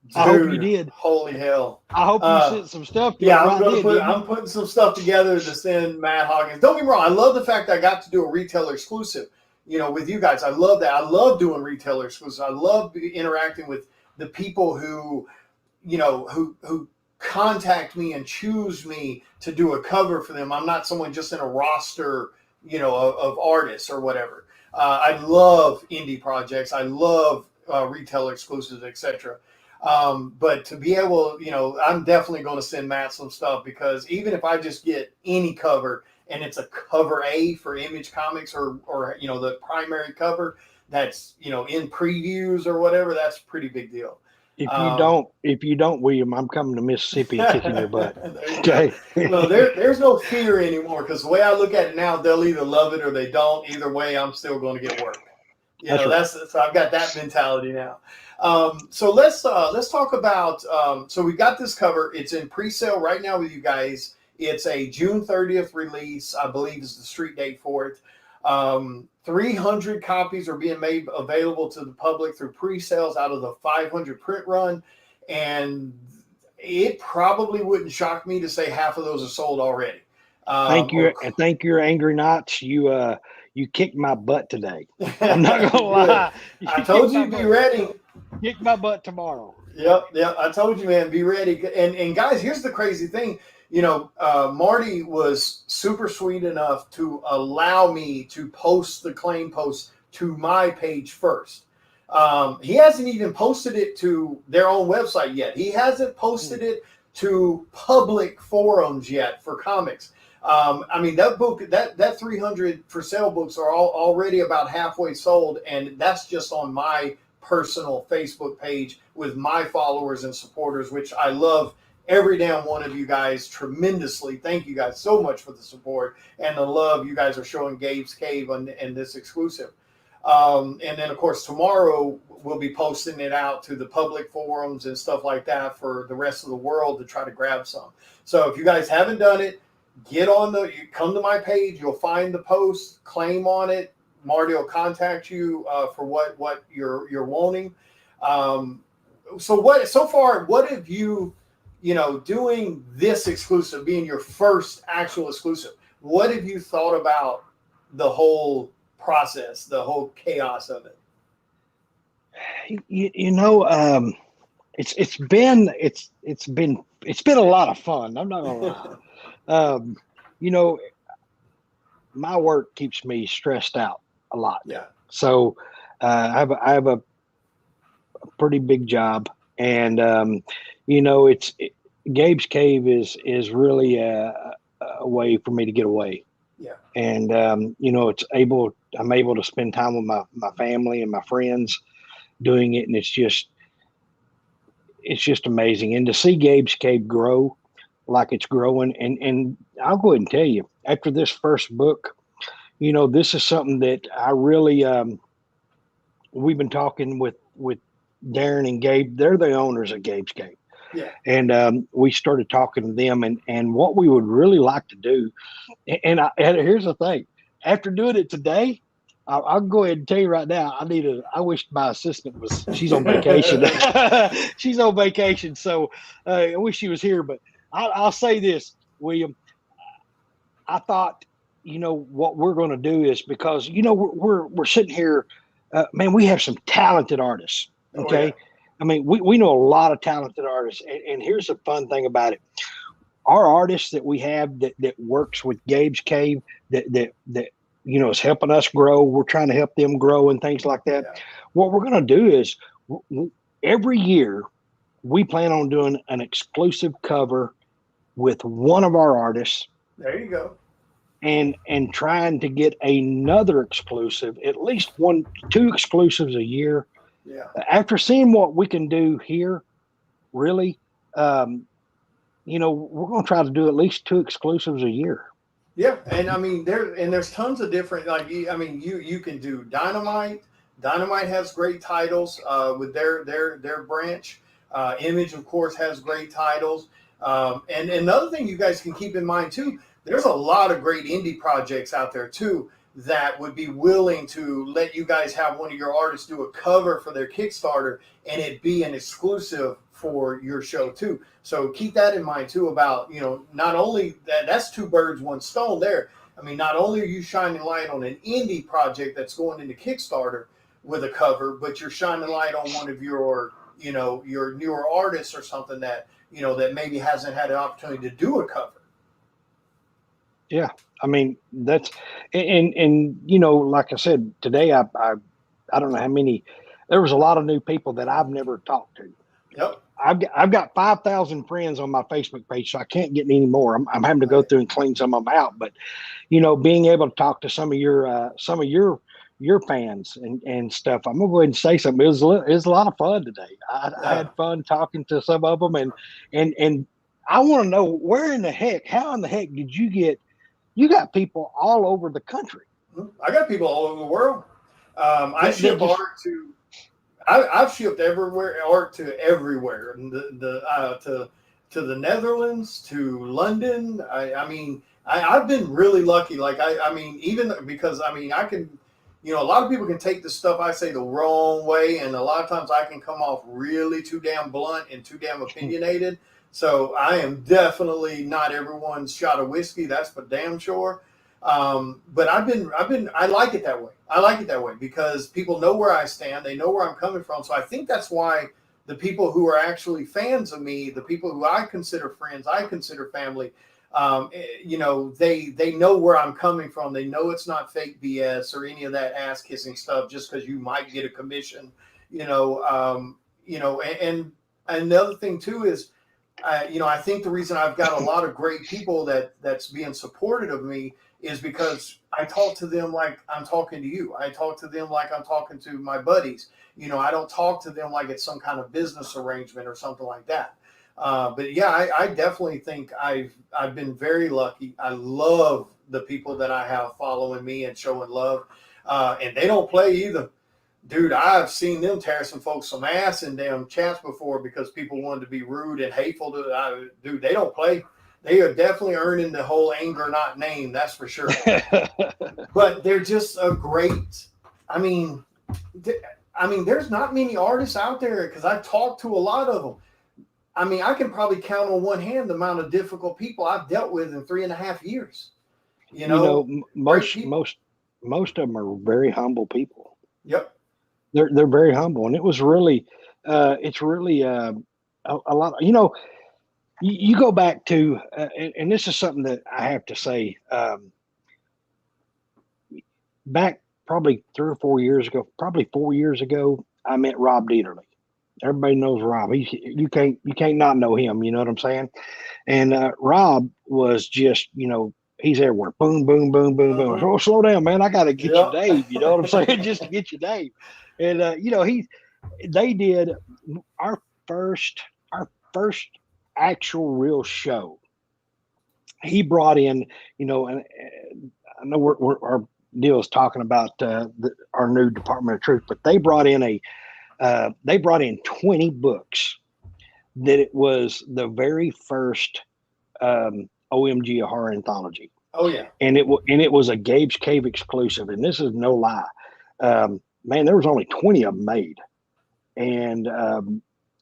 Dude, I hope you did. Holy hell! I hope you sent some stuff to Yeah, him. I'm putting some stuff together to send Matt Hawkins. Don't get me wrong. I love the fact that I got to do a retailer exclusive, with you guys. I love that. I love doing retailer exclusives. I love interacting with the people who contact me and choose me to do a cover for them. I'm not someone just in a roster, of artists or whatever. I love indie projects. I love retailer exclusives, etc. But to be able, I'm definitely going to send Matt some stuff, because even if I just get any cover and it's a cover A for Image Comics or the primary cover that's, in previews or whatever, that's a pretty big deal. If you don't, William, I'm coming to Mississippi and kicking your butt. Okay. Well, there's no fear anymore, because the way I look at it now, they'll either love it or they don't. Either way, I'm still going to get work. So I've got that mentality now. So let's talk about. So we've got this cover. It's in pre-sale right now with you guys. It's a June 30th release, I believe, is the street date for it. 300 copies are being made available to the public through pre-sales out of the 500 print run, and it probably wouldn't shock me to say half of those are sold already. Thank you, Angry Knots. You kicked my butt today. I'm not gonna lie. I told you, be ready. Kick my butt tomorrow. Yep. I told you, man, be ready. And guys, here's the crazy thing. Marty was super sweet enough to allow me to post the claim post to my page first. He hasn't even posted it to their own website yet. He hasn't posted it to public forums yet for comics. That book, that 300 for sale books are already about halfway sold, and that's just on my personal Facebook page with my followers and supporters, which I love every damn one of you guys tremendously. Thank you guys so much for the support and the love you guys are showing Gabes Cave and this exclusive. And then, of course, tomorrow we'll be posting it out to the public forums and stuff like that for the rest of the world to try to grab some. So if you guys haven't done it, you come to my page, you'll find the post, claim on it. Marty will contact you for what you're wanting. So far, what have you, doing this exclusive, being your first actual exclusive, what have you thought about the whole process, the whole chaos of it? It's been a lot of fun. I'm not gonna lie. My work keeps me stressed out a lot. Yeah. So I have a pretty big job, and Gabes Cave is really a way for me to get away. Yeah. And I'm able to spend time with my family and my friends doing it, and it's just amazing. And to see Gabes Cave grow like it's growing, and I'll go ahead and tell you, after this first book, this is something that I really we've been talking with Darren and Gabe. They're the owners of Gabes Cave. Yeah. And we started talking to them, and what we would really like to do. And here's the thing: after doing it today, I'll go ahead and tell you right now. I wish my assistant she's on vacation. She's on vacation, so I wish she was here. But I'll say this, William. I thought, what we're going to do is, because we're sitting here, man. We have some talented artists. Okay. Oh, yeah. I mean, we know a lot of talented artists, and here's the fun thing about it. Our artists that we have that works with Gabes Cave, that is helping us grow. We're trying to help them grow and things like that. Yeah. What we're going to do is every year we plan on doing an exclusive cover with one of our artists. There you go. And trying to get another exclusive, at least 1-2 exclusives a year. Yeah. After seeing what we can do here, really, we're going to try to do at least 2 exclusives a year. Yeah, and there's tons of different, you can do Dynamite. Dynamite has great titles with their branch. Image, of course, has great titles. And another thing you guys can keep in mind too, there's a lot of great indie projects out there too that would be willing to let you guys have one of your artists do a cover for their Kickstarter and it be an exclusive for your show too. So keep that in mind too about, not only that's two birds, one stone there. I mean, not only are you shining light on an indie project that's going into Kickstarter with a cover, but you're shining light on one of your, your newer artists or something that, that maybe hasn't had an opportunity to do a cover. Yeah. I mean, that's, and like I said, today, I don't know how many, there was a lot of new people that I've never talked to. Yep. I've got 5,000 friends on my Facebook page, so I can't get any more. I'm having to go through and clean some of them out, but being able to talk to some of your fans and stuff. I'm gonna go ahead and say something. It was a lot of fun today. I had fun talking to some of them, and I want to know how in the heck did you get? You got people all over the country. I got people all over the world. I ship art to. I've shipped art to everywhere. To the Netherlands, to London. I've been really lucky. Like even because I can, a lot of people can take the stuff I say the wrong way, and a lot of times I can come off really too damn blunt and too damn opinionated. So I am definitely not everyone's shot of whiskey. That's for damn sure. But I like it that way. I like it that way because people know where I stand. They know where I'm coming from. So I think that's why the people who are actually fans of me, the people who I consider friends, I consider family, they know where I'm coming from. They know it's not fake BS or any of that ass kissing stuff just because you might get a commission, and the other thing too is, I think the reason I've got a lot of great people that's being supportive of me is because I talk to them like I'm talking to you. I talk to them like I'm talking to my buddies. I don't talk to them like it's some kind of business arrangement or something like that. But yeah, I definitely think I've been very lucky. I love the people that I have following me and showing love, and they don't play either. Dude, I've seen them tear some folks some ass in damn chats before because people wanted to be rude and hateful to. Dude, they don't play. They are definitely earning the whole anger not name. That's for sure. But they're just a great. There's not many artists out there because I've talked to a lot of them. I can probably count on one hand the amount of difficult people I've dealt with in 3.5 years. Most of them are very humble people. Yep. They're very humble, and it was really, it's really a lot. You go back to, and this is something that I have to say. Back probably 3 or 4 years ago, probably 4 years ago, I met Rob Dieterle. Everybody knows Rob. You can't not know him. You know what I'm saying? And Rob was just, he's everywhere. Boom, boom, boom, boom, boom. Oh, slow down, man. I got to get you Dave. You know what I'm saying? Just to get you Dave. And they did our first actual real show. He brought in, and I know our deal is talking about our new Department of Truth, but they brought in 20 books. That it was the very first OMG a horror anthology. Oh yeah, and it was a Gabes Cave exclusive, and this is no lie. Man, there was only 20 of them made, and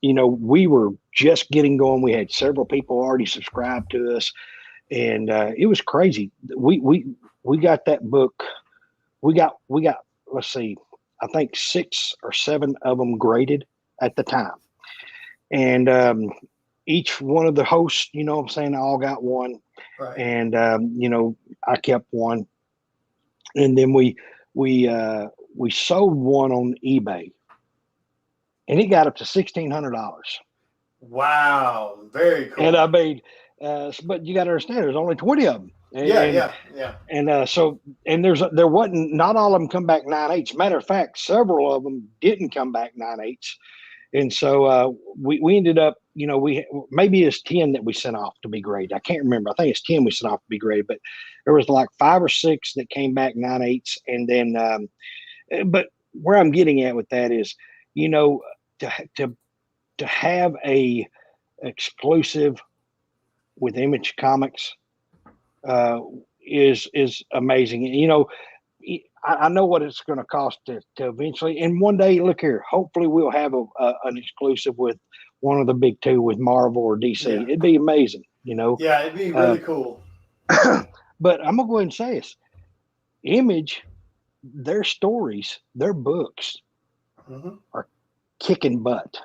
we were just getting going. We had several people already subscribed to us, and it was crazy. We got that book. We got let's see, I think 6 or 7 of them graded at the time. And each one of the hosts, I'm saying, I all got one. Right. And, I kept one. And then we sold one on eBay. And it got up to $1,600. Wow. Very cool. And but you got to understand, there's only 20 of them. Yeah. And there wasn't, not all of them come back 9/8. Matter of fact, several of them didn't come back 9/8. And so we ended up, maybe it's 10 that we sent off to be graded. I can't remember. I think it's 10 we sent off to be graded, but there was like 5 or 6 that came back 9/8. And then, but where I'm getting at with that is, to have a exclusive with Image Comics is amazing. I know what it's going to cost to eventually. And one day, look here, hopefully we'll have an exclusive with one of the big two with Marvel or DC. Yeah. It'd be amazing, Yeah, it'd be really cool. But I'm going to go ahead and say this. Image, their stories, their books are kicking butt.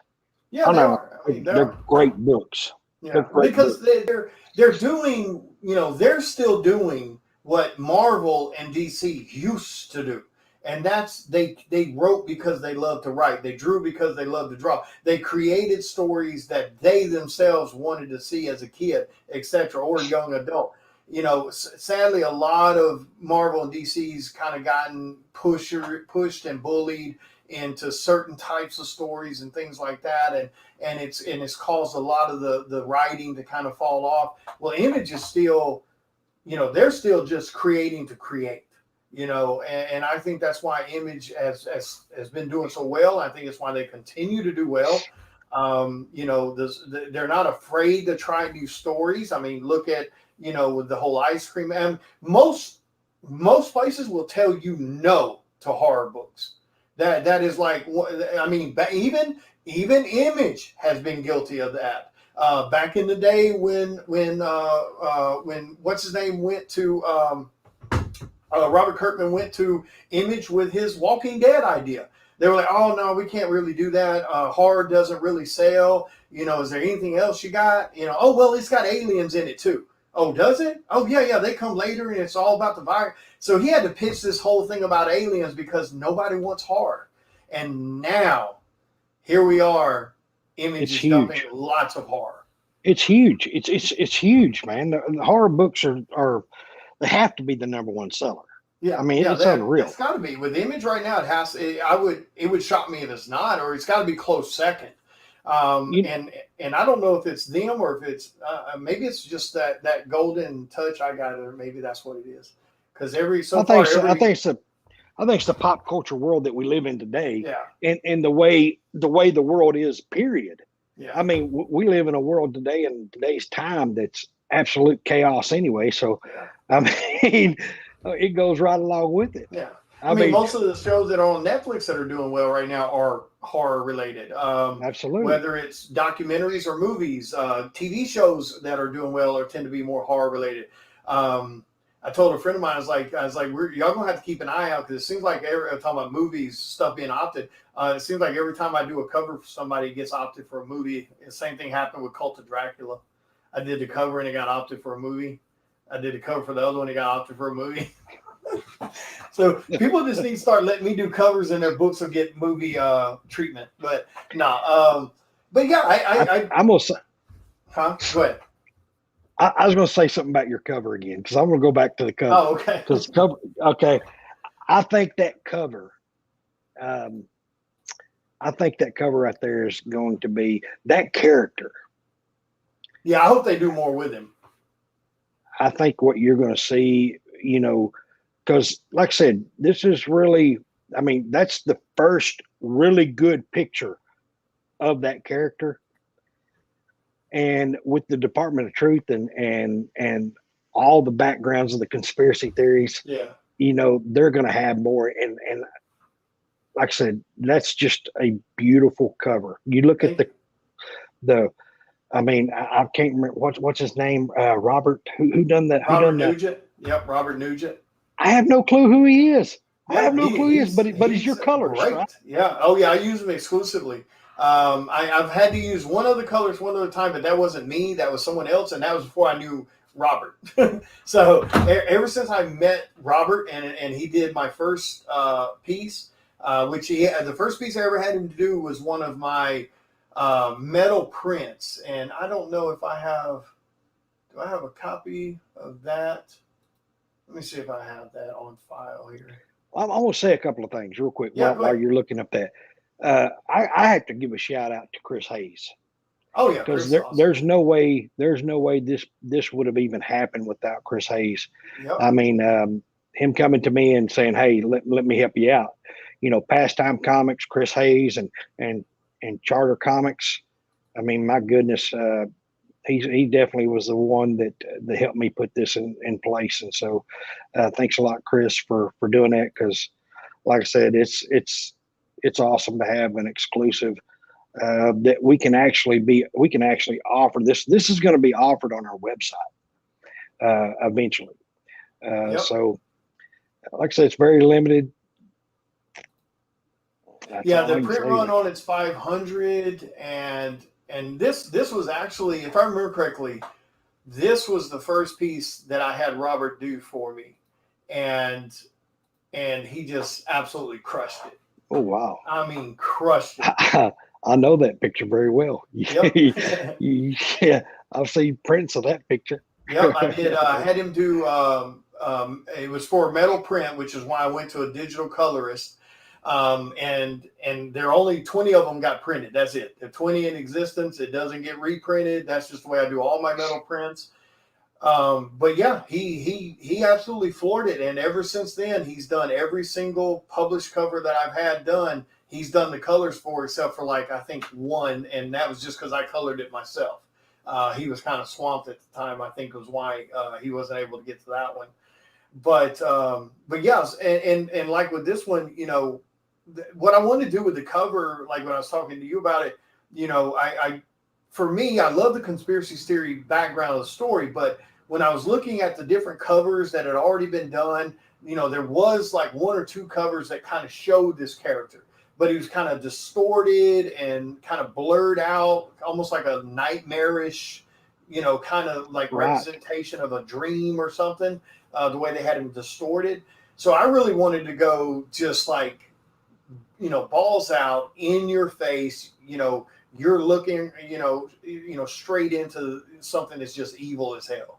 Yeah, they are. I mean, they're great books. Yeah, because they're doing, they're still doing what Marvel and DC used to do. And that's they wrote because they love to write. They drew because they love to draw. They created stories that they themselves wanted to see as a kid, etc., or young adult. Sadly, a lot of Marvel and DC's kind of gotten pushed and bullied into certain types of stories and things like that, and it's caused a lot of the writing to kind of fall off. Well, Image is still, they're still just creating to create, and I think that's why Image has been doing so well. I think it's why they continue to do well. They're not afraid to try new stories. I mean, look at, with the whole ice cream, and most places will tell you no to horror books. That is like, I mean, even Image has been guilty of that. Back in the day when what's his name went to Robert Kirkman went to Image with his Walking Dead idea. They were like, oh no, we can't really do that. Horror doesn't really sell. Is there anything else you got? Oh well, it's got aliens in it too. Oh, does it? Oh yeah, they come later and it's all about the virus. So he had to pitch this whole thing about aliens because nobody wants horror. And now, here we are, Image is dumping lots of horror. It's huge. It's huge, man. The horror books are they have to be the number one seller. Yeah, I mean, it's unreal. It's got to be. With Image right now, it would shock me if it's not, or it's got to be close second. And I don't know if it's them or if it's maybe it's just that golden touch I got, or maybe that's what it is. Because I think it's the pop culture world that we live in today. Yeah. And the way the world is, period. Yeah. I mean, we live in a world today in today's time that's absolute chaos anyway. So, I mean, it goes right along with it. Yeah. I mean, most of the shows that are on Netflix that are doing well right now are horror related. Absolutely. Whether it's documentaries or movies, TV shows that are doing well or tend to be more horror related. I told a friend of mine, I was like, y'all gonna have to keep an eye out, because it seems like I'm talking about movies, stuff being opted. It seems like every time I do a cover for somebody, it gets opted for a movie. The same thing happened with Cult of Dracula. I did the cover and it got opted for a movie. I did the cover for the other one, it got opted for a movie. So people just need to start letting me do covers, and their books will get movie treatment. But no, but yeah, I'm gonna say, huh? Go ahead. I was going to say something about your cover again, because I'm going to go back to the cover. Oh, okay. Because okay, I think that cover right there is going to be that character. Yeah, I hope they do more with him. I think what you're going to see, because like I said, this is really, I mean, that's the first really good picture of that character. And with the Department of Truth and all the backgrounds of the conspiracy theories, they're going to have more. And like I said, that's just a beautiful cover. You look at the I mean, I can't remember what's his name. Robert, who done that? Robert Nugent. Yep, Robert Nugent. I have no clue who he is. I have no clue who he is, but he's your colors, right? Yeah. Oh yeah, I use them exclusively. I've had to use one other colors one other time, but that wasn't me. That was someone else, and that was before I knew Robert. So ever since I met Robert and he did my first piece, which the first piece I ever had him to do was one of my metal prints, and I don't know if I have. Do I have a copy of that? Let me see if I have that on file here. I'm going to say a couple of things real quick while you're looking up that. I have to give a shout out to Chris Hayes. Oh yeah, because there's no way this would have even happened without Chris Hayes. Yep. I mean, him coming to me and saying, "Hey, let me help you out." Pastime Comics, Chris Hayes, and Charter Comics. I mean, my goodness, he definitely was the one that helped me put this in place. And so, thanks a lot, Chris, for doing that. Because, like I said, it's awesome to have an exclusive that we can actually offer this. This is going to be offered on our website eventually. Yep. So, like I said, it's very limited. Yeah, the print run on it's 500, and this was actually, if I remember correctly, this was the first piece that I had Robert do for me, and he just absolutely crushed it. Oh wow! I mean, crushed it. I know that picture very well. Yep. Yeah, I've seen prints of that picture. Yep, I did. I had him do. It was for metal print, which is why I went to a digital colorist. And there are only 20 of them got printed. That's it. The 20 in existence. It doesn't get reprinted. That's just the way I do all my metal prints. But yeah, he absolutely floored it. And ever since then, he's done every single published cover that I've had done. He's done the colors for, except for like, I think one, and that was just because I colored it myself. He was kind of swamped at the time. I think was why he wasn't able to get to that one. But yes, and like with this one, you know, what I want to do with the cover, like when I was talking to you about it, you know, for me, I love the conspiracy theory background of the story, but when I was looking at the different covers that had already been done, you know, there was like one or two covers that kind of showed this character, but he was kind of distorted and kind of blurred out, almost like a nightmarish, you know, kind of like representation of a dream or something, the way they had him distorted. So I really wanted to go just like, you know, balls out in your face, you know, you're looking, you know, straight into something that's just evil as hell.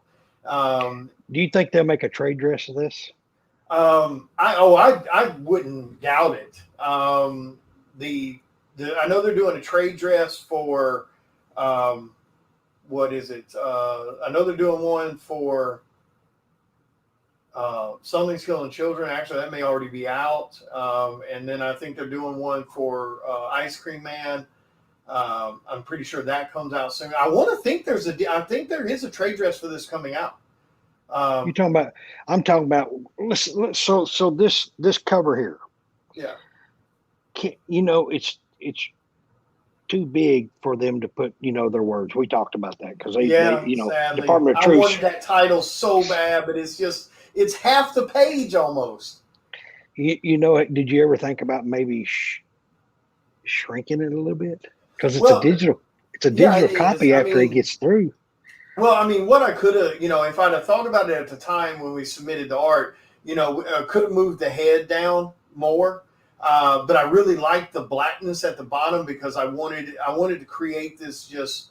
Do you think they'll make a trade dress of this? I wouldn't doubt it. I know they're doing a trade dress for, what is it? I know they're doing one for, Something's Killing Children. Actually, that may already be out. And then I think they're doing one for Ice Cream Man. I'm pretty sure that comes out soon. I want to think I think there is a trade dress for this coming out. You're talking about? I'm talking about. So this cover here. Yeah. You know, it's too big for them to put, you know, their words. We talked about that because they, you know, sadly, Department of Truth. I wanted that title so bad, but it's half the page almost. You know, did you ever think about maybe shrinking it a little bit? Because it's a digital copy after it gets through. Well, I mean, what I could have, you know, if I'd have thought about it at the time when we submitted the art, you know, could have moved the head down more. But I really liked the blackness at the bottom because I wanted to create this just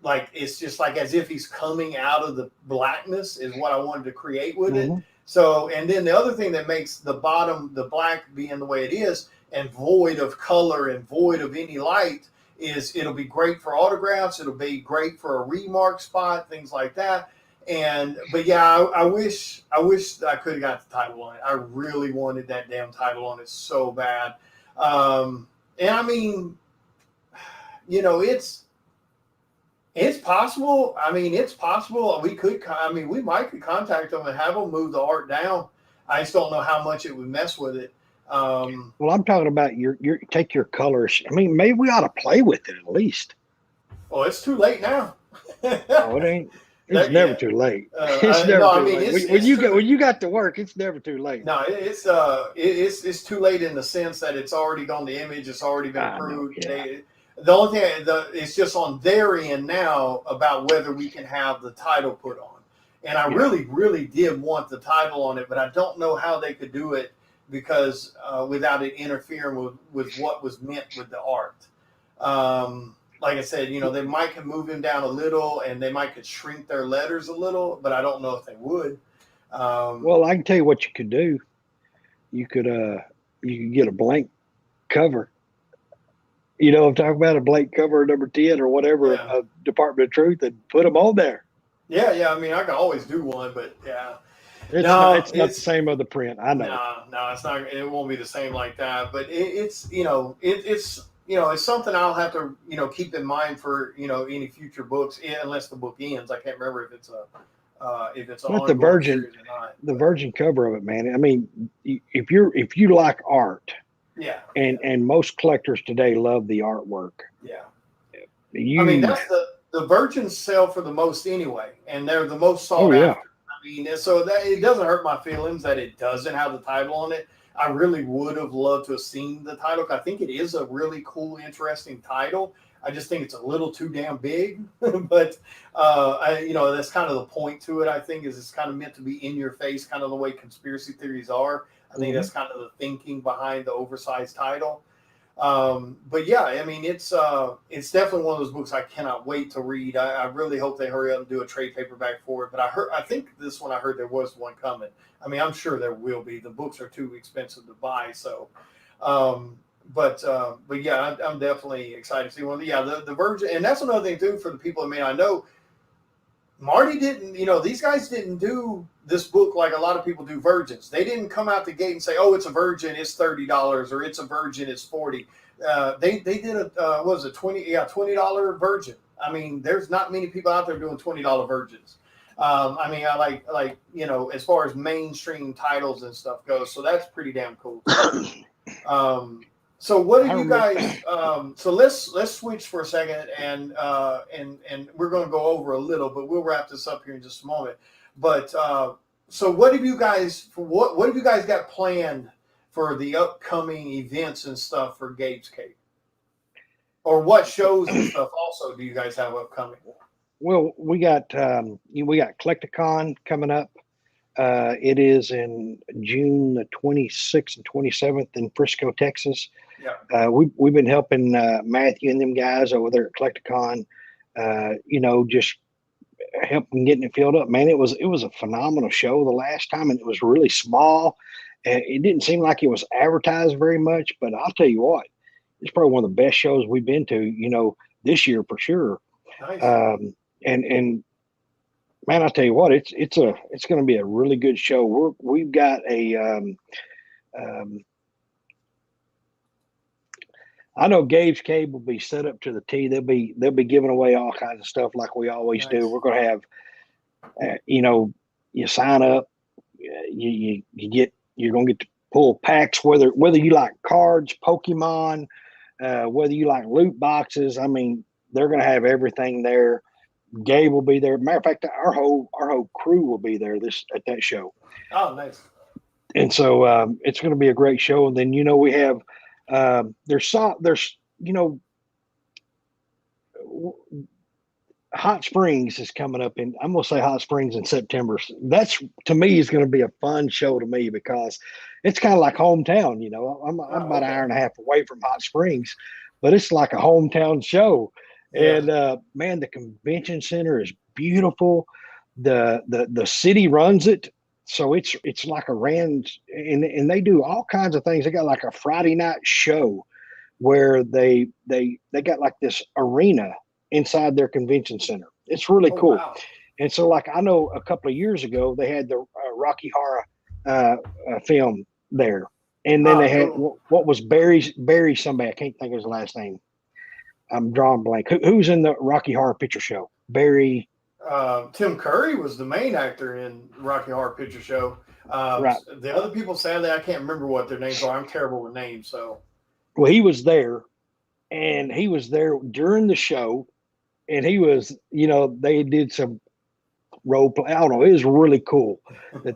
like, it's just like as if he's coming out of the blackness is what I wanted to create with it. So, and then the other thing that makes the bottom, the black being the way it is and void of color and void of any light is it'll be great for autographs. It'll be great for a remark spot, things like that. But yeah, I wish I could have got the title on it. I really wanted that damn title on it so bad. And I mean, you know, it's possible. I mean, it's possible we might could contact them and have them move the art down. I just don't know how much it would mess with it. Well, I'm talking about take your colors. I mean, maybe we ought to play with it at least. Well, it's too late now. Oh, it ain't. It's never too late. It's never too late. When you got to work, it's never too late. No, it's too late in the sense that it's already gone to image. It's already been approved. Yeah. The only thing it's just on their end now about whether we can have the title put on. And I really, really did want the title on it, but I don't know how they could do it because without it interfering with what was meant with the art. Like I said, you know, they might could move him down a little and they might could shrink their letters a little, but I don't know if they would. Well, I can tell you what you could do. You could get a blank cover. You know, I'm talking about a blank cover, number 10 or whatever, of Department of Truth, and put them on there. Yeah. I mean, I can always do one, but yeah. It's not the same of the print. I know. No, it's not. It won't be the same like that. But it's you know, it's it's something I'll have to, keep in mind for, any future books, unless the book ends. I can't remember if it's an But ongoing series or not. the virgin cover of it, man. I mean, if you like art, Yeah. and most collectors today love the artwork. Yeah. You, That's the virgins sell for the most anyway, and they're the most sought yeah. after. So that it doesn't hurt my feelings that it doesn't have the title on it. I really would have loved to have seen the title. I think it is a really cool, interesting title. I just think it's a little too damn big, but that's kind of the point to it. I think is it's kind of meant to be in your face, kind of the way conspiracy theories are. I think that's kind of the thinking behind the oversized title. But yeah, it's definitely one of those books I cannot wait to read. I really hope they hurry up and do a trade paperback for it. But I think this one I heard there was one coming. I'm sure there will be. The books are too expensive to buy, so. But yeah, I'm definitely excited to see one. Yeah, the Virgin, and that's another thing too for the people that may not know. Marty didn't, these guys didn't do this book like a lot of people do virgins. They didn't come out the gate and say, "Oh, it's a virgin, it's $30," or "It's a virgin, it's $40." They did what was it, $20 virgin. There's not many people out there doing $20 virgins. I like as far as mainstream titles and stuff goes. So that's pretty damn cool. So what do you guys? So let's switch for a second, and we're going to go over a little, but we'll wrap this up here in just a moment. But so what have you guys? What have you guys got planned for the upcoming events and stuff for Gabes Cave? Or what shows and stuff also do you guys have upcoming? Well, we got Collecticon coming up. It is in June the 26th and 27th in Frisco, Texas. Yeah. We've been helping Matthew and them guys over there at Collecticon, just helping getting it filled up. Man, it was a phenomenal show the last time, and it was really small. It didn't seem like it was advertised very much, but I'll tell you what, it's probably one of the best shows we've been to, this year for sure. Nice. And man, I'll tell you what, it's going to be a really good show. We've got a I know Gabes Cave will be set up to the T. They'll be giving away all kinds of stuff like we always do. We're going to have, you sign up, you're going to get to pull packs, whether you like cards, Pokemon, whether you like loot boxes. They're going to have everything there. Gabe will be there. Matter of fact, our whole crew will be there at that show. Oh, nice. And so it's going to be a great show. And then we have Hot Springs is coming up in. I'm going to say Hot Springs in September. That's to me is going to be a fun show to me because it's kind of like hometown. I'm about an hour and a half away from Hot Springs, but it's like a hometown show. Yeah. And man, the convention center is beautiful. The city runs it, so it's like and they do all kinds of things. They got like a Friday night show where they got like this arena inside their convention center. It's really cool. Wow. And so like I know a couple of years ago they had the Rocky Horror film there, and then they had what was Barry somebody, I can't think of his last name. I'm drawing blank. Who's in the Rocky Horror Picture Show? Barry. Tim Curry was the main actor in Rocky Horror Picture Show. Right. The other people, sadly, I can't remember what their names are. I'm terrible with names. So. Well, he was there, and he was there during the show, and he was, they did some role play. I don't know. It was really cool.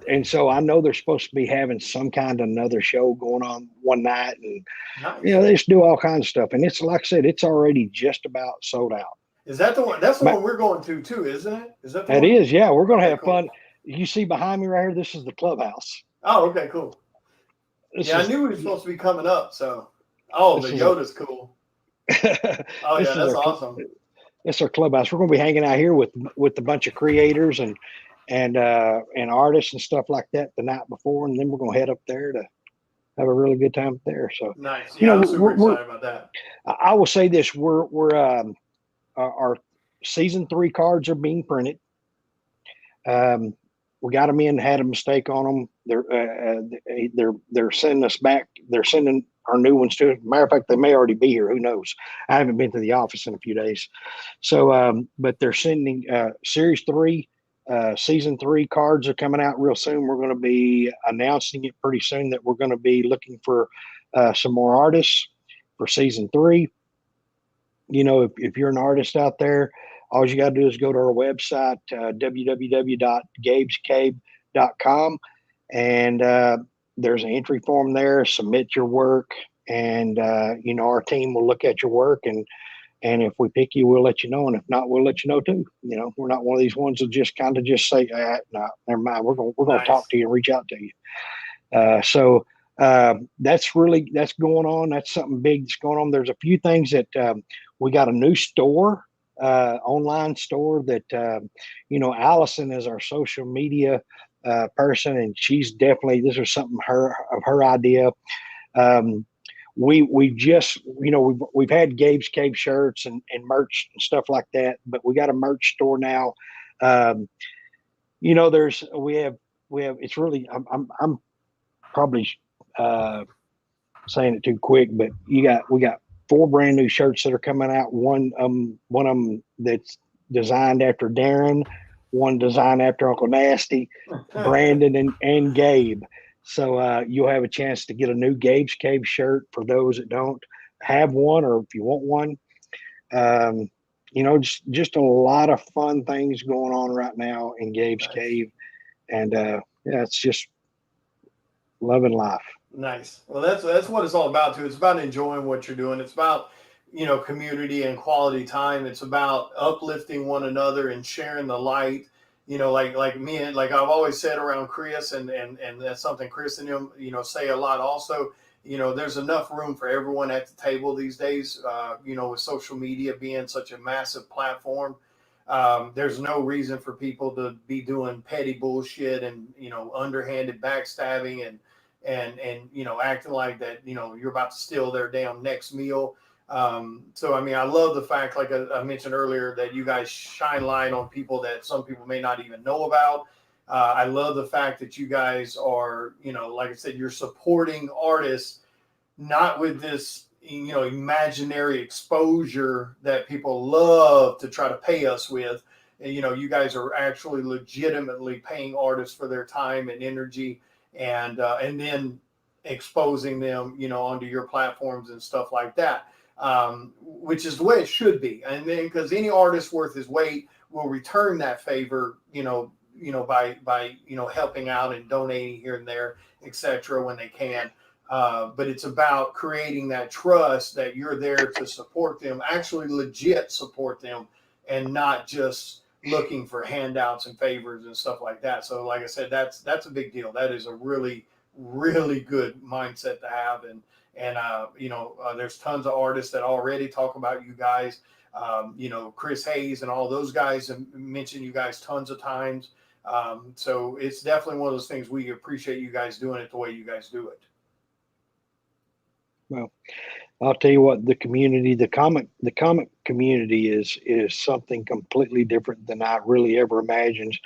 And so I know they're supposed to be having some kind of another show going on one night, and nice. They just do all kinds of stuff. And it's like I said, it's already just about sold out. Is that the one? That's the one we're going to too, isn't it? Is that the one? It is. Yeah, we're going to have cool. fun. You see behind me right here. This is the clubhouse. Oh, okay, cool. I knew he was supposed to be coming up. So, the Yoda's cool. Oh yeah, that's awesome. That's our clubhouse. We're going to be hanging out here with a bunch of creators and artists and stuff like that the night before, and then we're going to head up there to have a really good time up there. So nice. Yeah, I'm super excited about that. I will say this: our season 3 cards are being printed. We got them in, had a mistake on them. They're sending us back. They're sending our new ones too. Matter of fact, they may already be here. Who knows? I haven't been to the office in a few days. So, but they're sending Series 3, Season 3 cards are coming out real soon. We're going to be announcing it pretty soon that we're going to be looking for some more artists for Season 3. You know, if you're an artist out there, all you got to do is go to our website, www.gabescave.com, and there's an entry form there. Submit your work, and you know, our team will look at your work, and if we pick you, we'll let you know, and if not, we'll let you know too. You know, we're not one of these ones that just kind of just say, no, never mind. We're gonna talk to you and reach out to you. So that's going on. That's something big that's going on. There's a few things that we got a new store, online store that you know, Allison is our social media person, and she's definitely, this was something of her idea. We just, you know, we've had Gabes Cave shirts and merch and stuff like that, but we got a merch store now. You know, we have it's really, I'm probably saying it too quick, but we got 4 brand new shirts that are coming out. One of them that's designed after Darren, one designed after Uncle Nasty, Brandon and Gabe. So you'll have a chance to get a new Gabes Cave shirt for those that don't have one, or if you want one. You know, just a lot of fun things going on right now in Gabes Cave, and yeah, it's just loving life. Nice. Well, that's what it's all about too. It's about enjoying what you're doing. It's about, you know, community and quality time. It's about uplifting one another and sharing the light. You know, like me, and like I've always said around Chris, and that's something Chris and him, you know, say a lot also. You know, there's enough room for everyone at the table these days. You know, with social media being such a massive platform, there's no reason for people to be doing petty bullshit and, you know, underhanded backstabbing and you know, acting like that, you know, you're about to steal their damn next meal. So I mean, I love the fact, like I mentioned earlier, that you guys shine light on people that some people may not even know about. I love the fact that you guys are, you know, like I said, you're supporting artists, not with this, you know, imaginary exposure that people love to try to pay us with. And, you know, you guys are actually legitimately paying artists for their time and energy, and then exposing them, you know, onto your platforms and stuff like that, which is the way it should be. And then, because any artist worth his weight will return that favor, you know, by you know, helping out and donating here and there, etc., when they can. But it's about creating that trust that you're there to support them, actually legit support them, and not just looking for handouts and favors and stuff like that. So like I said, that's a big deal. That is a really, really good mindset to have. And you know, there's tons of artists that already talk about you guys. You know, Chris Hayes and all those guys have mentioned you guys tons of times. So it's definitely one of those things we appreciate you guys doing it the way you guys do it. Well, I'll tell you what, the community, the comic community is something completely different than I really ever imagined.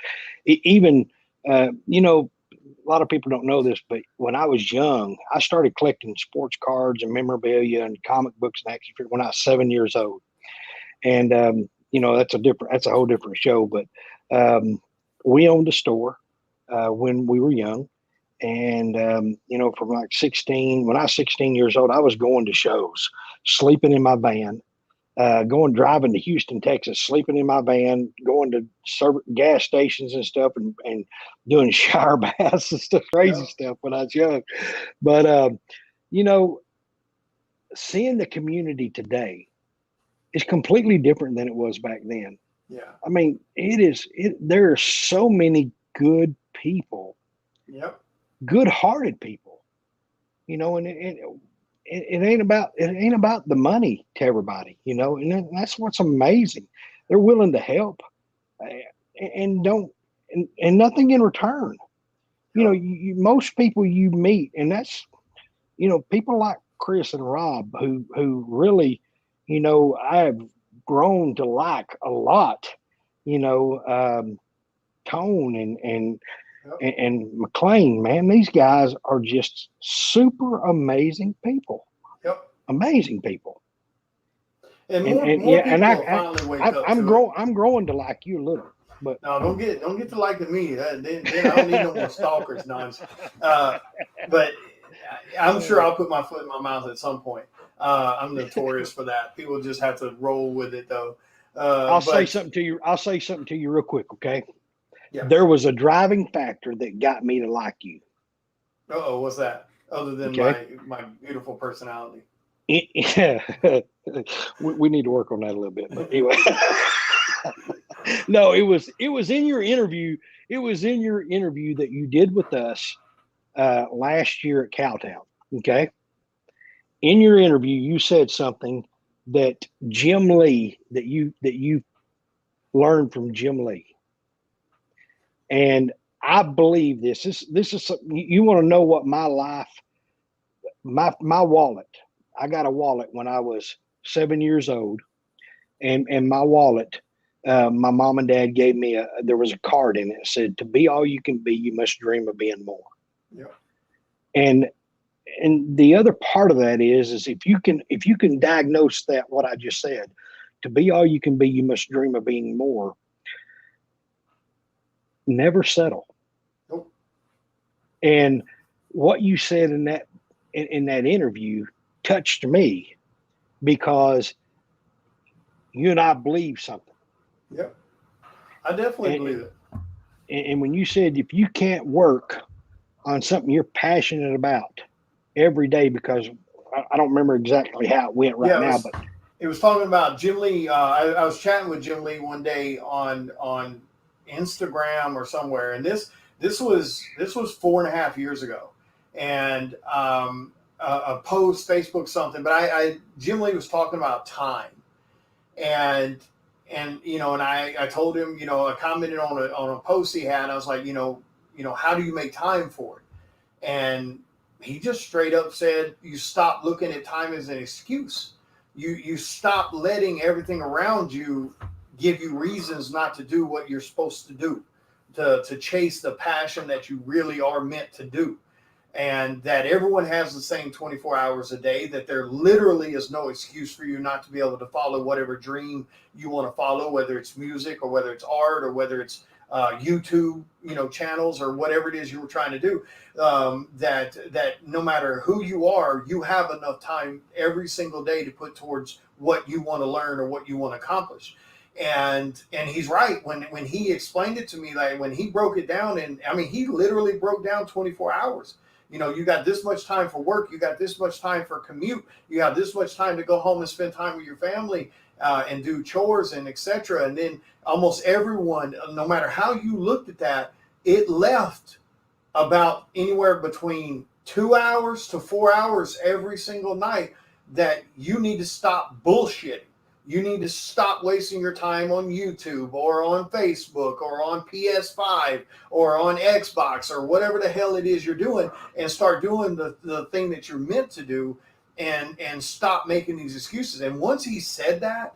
Even, you know, a lot of people don't know this, but when I was young, I started collecting sports cards and memorabilia and comic books and action figures when I was 7 years old. And, you know, that's a whole different show, but we owned a store when we were young. And, you know, from like 16, when I was 16 years old, I was going to shows, sleeping in my van, driving to Houston, Texas, sleeping in my van, going to gas stations and stuff, and doing shower baths and stuff, crazy stuff when I was young. But, you know, seeing the community today is completely different than it was back then. Yeah. I mean, there are so many good people. Yep. Good-hearted people, you know, and it ain't about the money to everybody, you know, and that's what's amazing. They're willing to help, and don't and nothing in return. You know, most people you meet, and that's, you know, people like Chris and Rob who really, you know, I've grown to like a lot. You know, Tone and McLean, man, these guys are just super amazing people. amazing people. And more people finally wake up I'm to it. I'm growing to like you a little, but no, don't get to liking me. Then I don't need no more stalkers, nonsense. But I'm sure I'll put my foot in my mouth at some point. I'm notorious for that. People just have to roll with it, though. I'll say something to you. I'll say something to you real quick, okay? Yeah. There was a driving factor that got me to like you. What's that? Other than my beautiful personality. Yeah, we need to work on that a little bit. But anyway, no, it was in your interview. It was in your interview that you did with us last year at Cowtown. Okay, in your interview, you said something that Jim Lee that you learned from Jim Lee, and I believe this is something you want to know what my life, my wallet. I got a wallet when I was 7 years old, and my wallet, my mom and dad gave me there was a card in it that said, "To be all you can be, you must dream of being more." Yeah. And the other part of that is if you can diagnose that, what I just said, to be all you can be, you must dream of being more. Never settle. Nope. And what you said in that interview touched me, because you and I believe something. Yep. I definitely believe it. And when you said if you can't work on something you're passionate about every day, because I don't remember exactly how it went now, but it was talking about Jim Lee. I was chatting with Jim Lee one day on Instagram or somewhere, and this was 4.5 years ago, and a post, Facebook, something. But Jim Lee was talking about time, and I told him, I commented on a post he had. I was like, how do you make time for it? And he just straight up said, you stop looking at time as an excuse. You stop letting everything around you give you reasons not to do what you're supposed to do, to chase the passion that you really are meant to do. And that everyone has the same 24 hours a day, that there literally is no excuse for you not to be able to follow whatever dream you want to follow, whether it's music or whether it's art or whether it's YouTube, channels or whatever it is you were trying to do. That no matter who you are, you have enough time every single day to put towards what you want to learn or what you want to accomplish. And he's right. When he explained it to me, like when he broke it down, and I mean, he literally broke down 24 hours. You got this much time for work. You got this much time for commute. You have this much time to go home and spend time with your family and do chores and etc. And then almost everyone, no matter how you looked at that, it left about anywhere between 2 hours to 4 hours every single night that you need to stop bullshitting. You need to stop wasting your time on YouTube or on Facebook or on PS5 or on Xbox or whatever the hell it is you're doing, and start doing the thing that you're meant to do, and stop making these excuses. And once he said that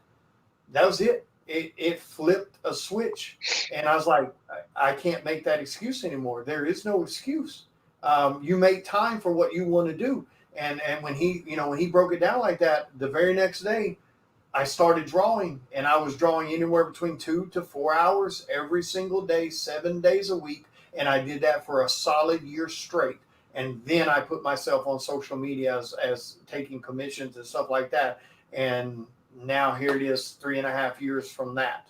was it. It flipped a switch. And I was like, I can't make that excuse anymore. There is no excuse. You make time for what you want to do. And when he broke it down like that, the very next day, I started drawing, and I was drawing anywhere between 2 to 4 hours every single day, 7 days a week. And I did that for a solid year straight. And then I put myself on social media as taking commissions and stuff like that. And now here it is 3.5 years from that.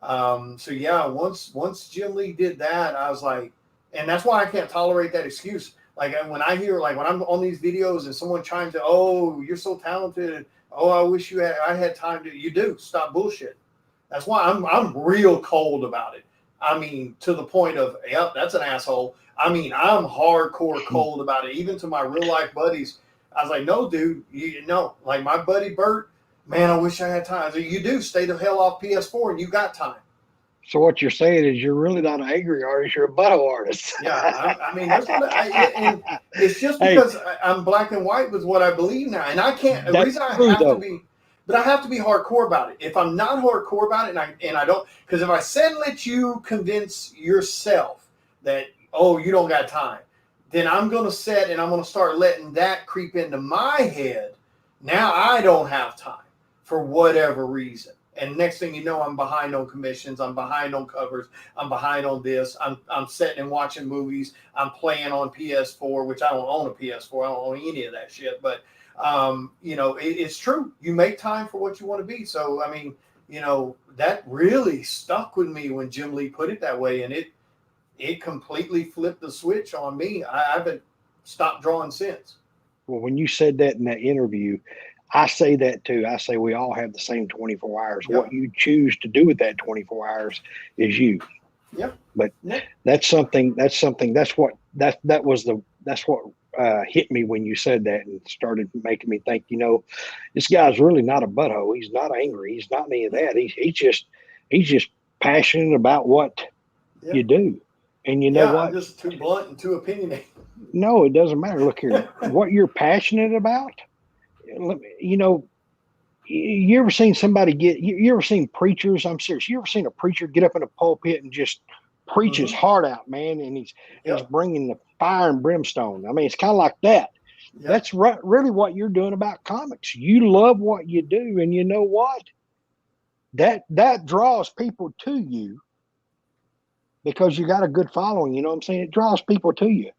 So yeah, once Jim Lee did that, I was like, and that's why I can't tolerate that excuse. Like when I hear, like when I'm on these videos and someone chimes in, "Oh, you're so talented. Oh, I wish I had time to." You do. Stop bullshit. That's why I'm real cold about it. I mean, to the point of, yep, that's an asshole. I mean, I'm hardcore cold about it. Even to my real life buddies, I was like, no, dude, like my buddy Bert, man, I wish I had time. I said, you do. Stay the hell off PS4 and you got time. So what you're saying is you're really not an angry artist. You're a butthole artist. Yeah, I mean, that's what and it's just because I'm black and white with what I believe now. And I can't, the reason I have to be, but I have to be hardcore about it. If I'm not hardcore about it, and I don't, because if I said let you convince yourself that, oh, you don't got time, then I'm going to set and I'm going to start letting that creep into my head Now I don't have time for whatever reason. And next thing you know, I'm behind on commissions. I'm behind on covers. I'm behind on this. I'm sitting and watching movies. I'm playing on PS4, which I don't own a PS4. I don't own any of that shit. But it's true. You make time for what you want to be. So I mean, that really stuck with me when Jim Lee put it that way, and it completely flipped the switch on me. I haven't stopped drawing since. Well, when you said that in that interview, I say that too. I say we all have the same 24 hours. Yep. What you choose to do with that 24 hours is you. Yep. But yep. That's what hit me when you said that and started making me think, this guy's really not a butthole. He's not angry. He's not any of that. He's just passionate about what yep. you do. And you know what? I'm just too blunt and too opinionated. No, it doesn't matter. Look here, what you're passionate about. You ever seen somebody you ever seen preachers? I'm serious. You ever seen a preacher get up in a pulpit and just preach his heart out, man? And he's bringing the fire and brimstone. I mean, it's kind of like that. Yep. That's really what you're doing about comics. You love what you do, and you know what? That draws people to you because you got a good following. You know what I'm saying? It draws people to you.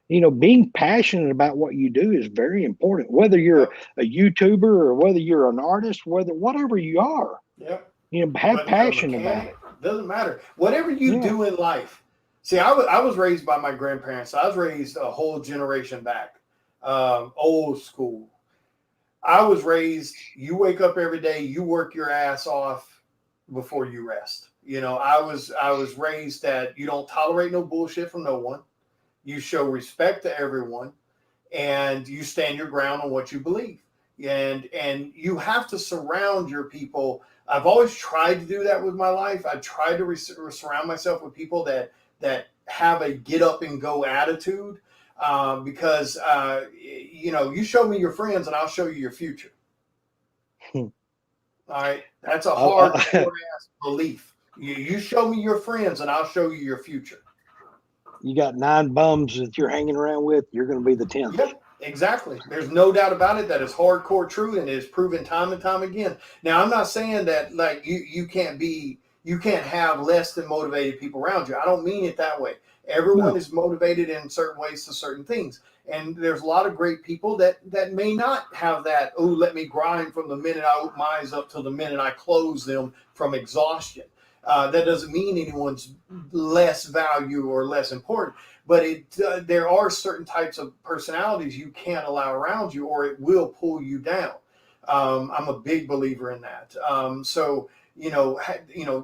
Being passionate about what you do is very important, whether you're a YouTuber or whether you're an artist, whatever you are. Yep. Have passion about it. Doesn't matter. Whatever you do in life. See, I was raised by my grandparents. I was raised a whole generation back, old school. I was raised, you wake up every day, you work your ass off before you rest. I was raised that you don't tolerate no bullshit from no one. You show respect to everyone, and you stand your ground on what you believe. And you have to surround your people. I've always tried to do that with my life. I tried to surround myself with people that have a get up and go attitude, because you show me your friends and I'll show you your future. All right, that's a hardcore ass belief. You show me your friends and I'll show you your future. You got 9 bums that you're hanging around with, you're going to be the 10th. Yeah, exactly. There's no doubt about it. That is hardcore true, and it is proven time and time again. Now, I'm not saying that like you can't have less than motivated people around you. I don't mean it that way. Everyone is motivated in certain ways to certain things. And there's a lot of great people that may not have that, let me grind from the minute I open my eyes up till the minute I close them from exhaustion. That doesn't mean anyone's less value or less important, but there are certain types of personalities you can't allow around you, or it will pull you down. I'm a big believer in that. So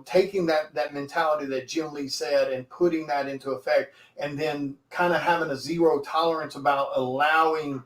taking that mentality that Jim Lee said and putting that into effect, and then kind of having a zero tolerance about allowing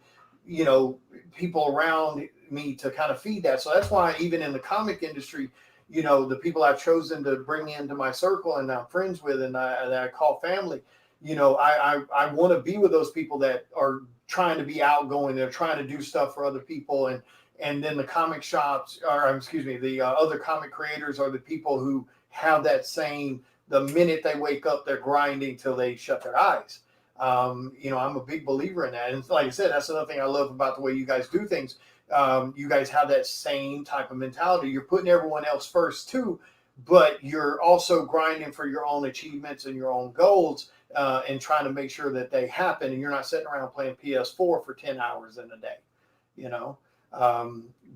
people around me to kind of feed that. So that's why even in the comic industry, the people I've chosen to bring into my circle and I'm friends with and that I call family, I want to be with those people that are trying to be outgoing. They're trying to do stuff for other people. And then the comic shops, the other comic creators are the people who have that same, the minute they wake up, they're grinding till they shut their eyes. I'm a big believer in that. And like I said, that's another thing I love about the way you guys do things. You guys have that same type of mentality. You're putting everyone else first too, but you're also grinding for your own achievements and your own goals, and trying to make sure that they happen. And you're not sitting around playing PS4 for 10 hours in a day.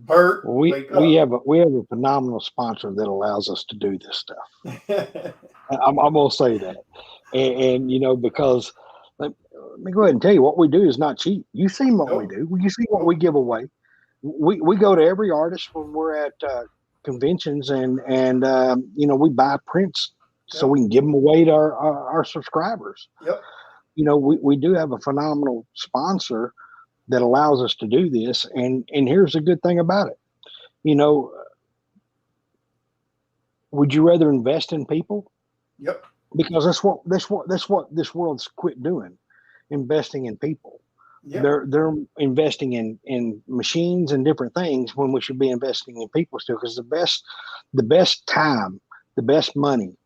Bert, we have a phenomenal sponsor that allows us to do this stuff. I'm gonna say that, and because let me go ahead and tell you what we do is not cheap. You see what we do. You see what we give away. We go to every artist when we're at conventions, and we buy prints so we can give them away to our subscribers. Yep. We do have a phenomenal sponsor that allows us to do this, and here's the good thing about it. Would you rather invest in people? Yep. Because that's what this world's quit doing, investing in people. Yep. They're investing in machines and different things when we should be investing in people still, because the best time, the best money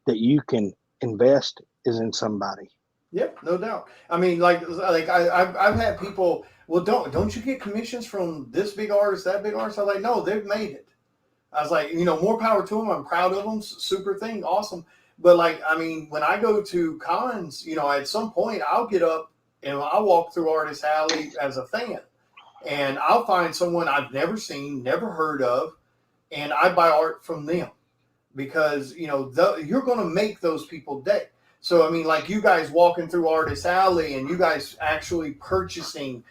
that you can invest is in somebody. Yep, no doubt. I mean, I've had people. Well, don't you get commissions from this big artist, that big artist? I'm like, no, they've made it. I was like, more power to them. I'm proud of them. Super thing, awesome. But like, I mean, when I go to cons, at some point I'll get up and I'll walk through Artist Alley as a fan, and I'll find someone I've never seen, never heard of, and I buy art from them because you're going to make those people day. So I mean, like you guys walking through Artist Alley and you guys actually purchasing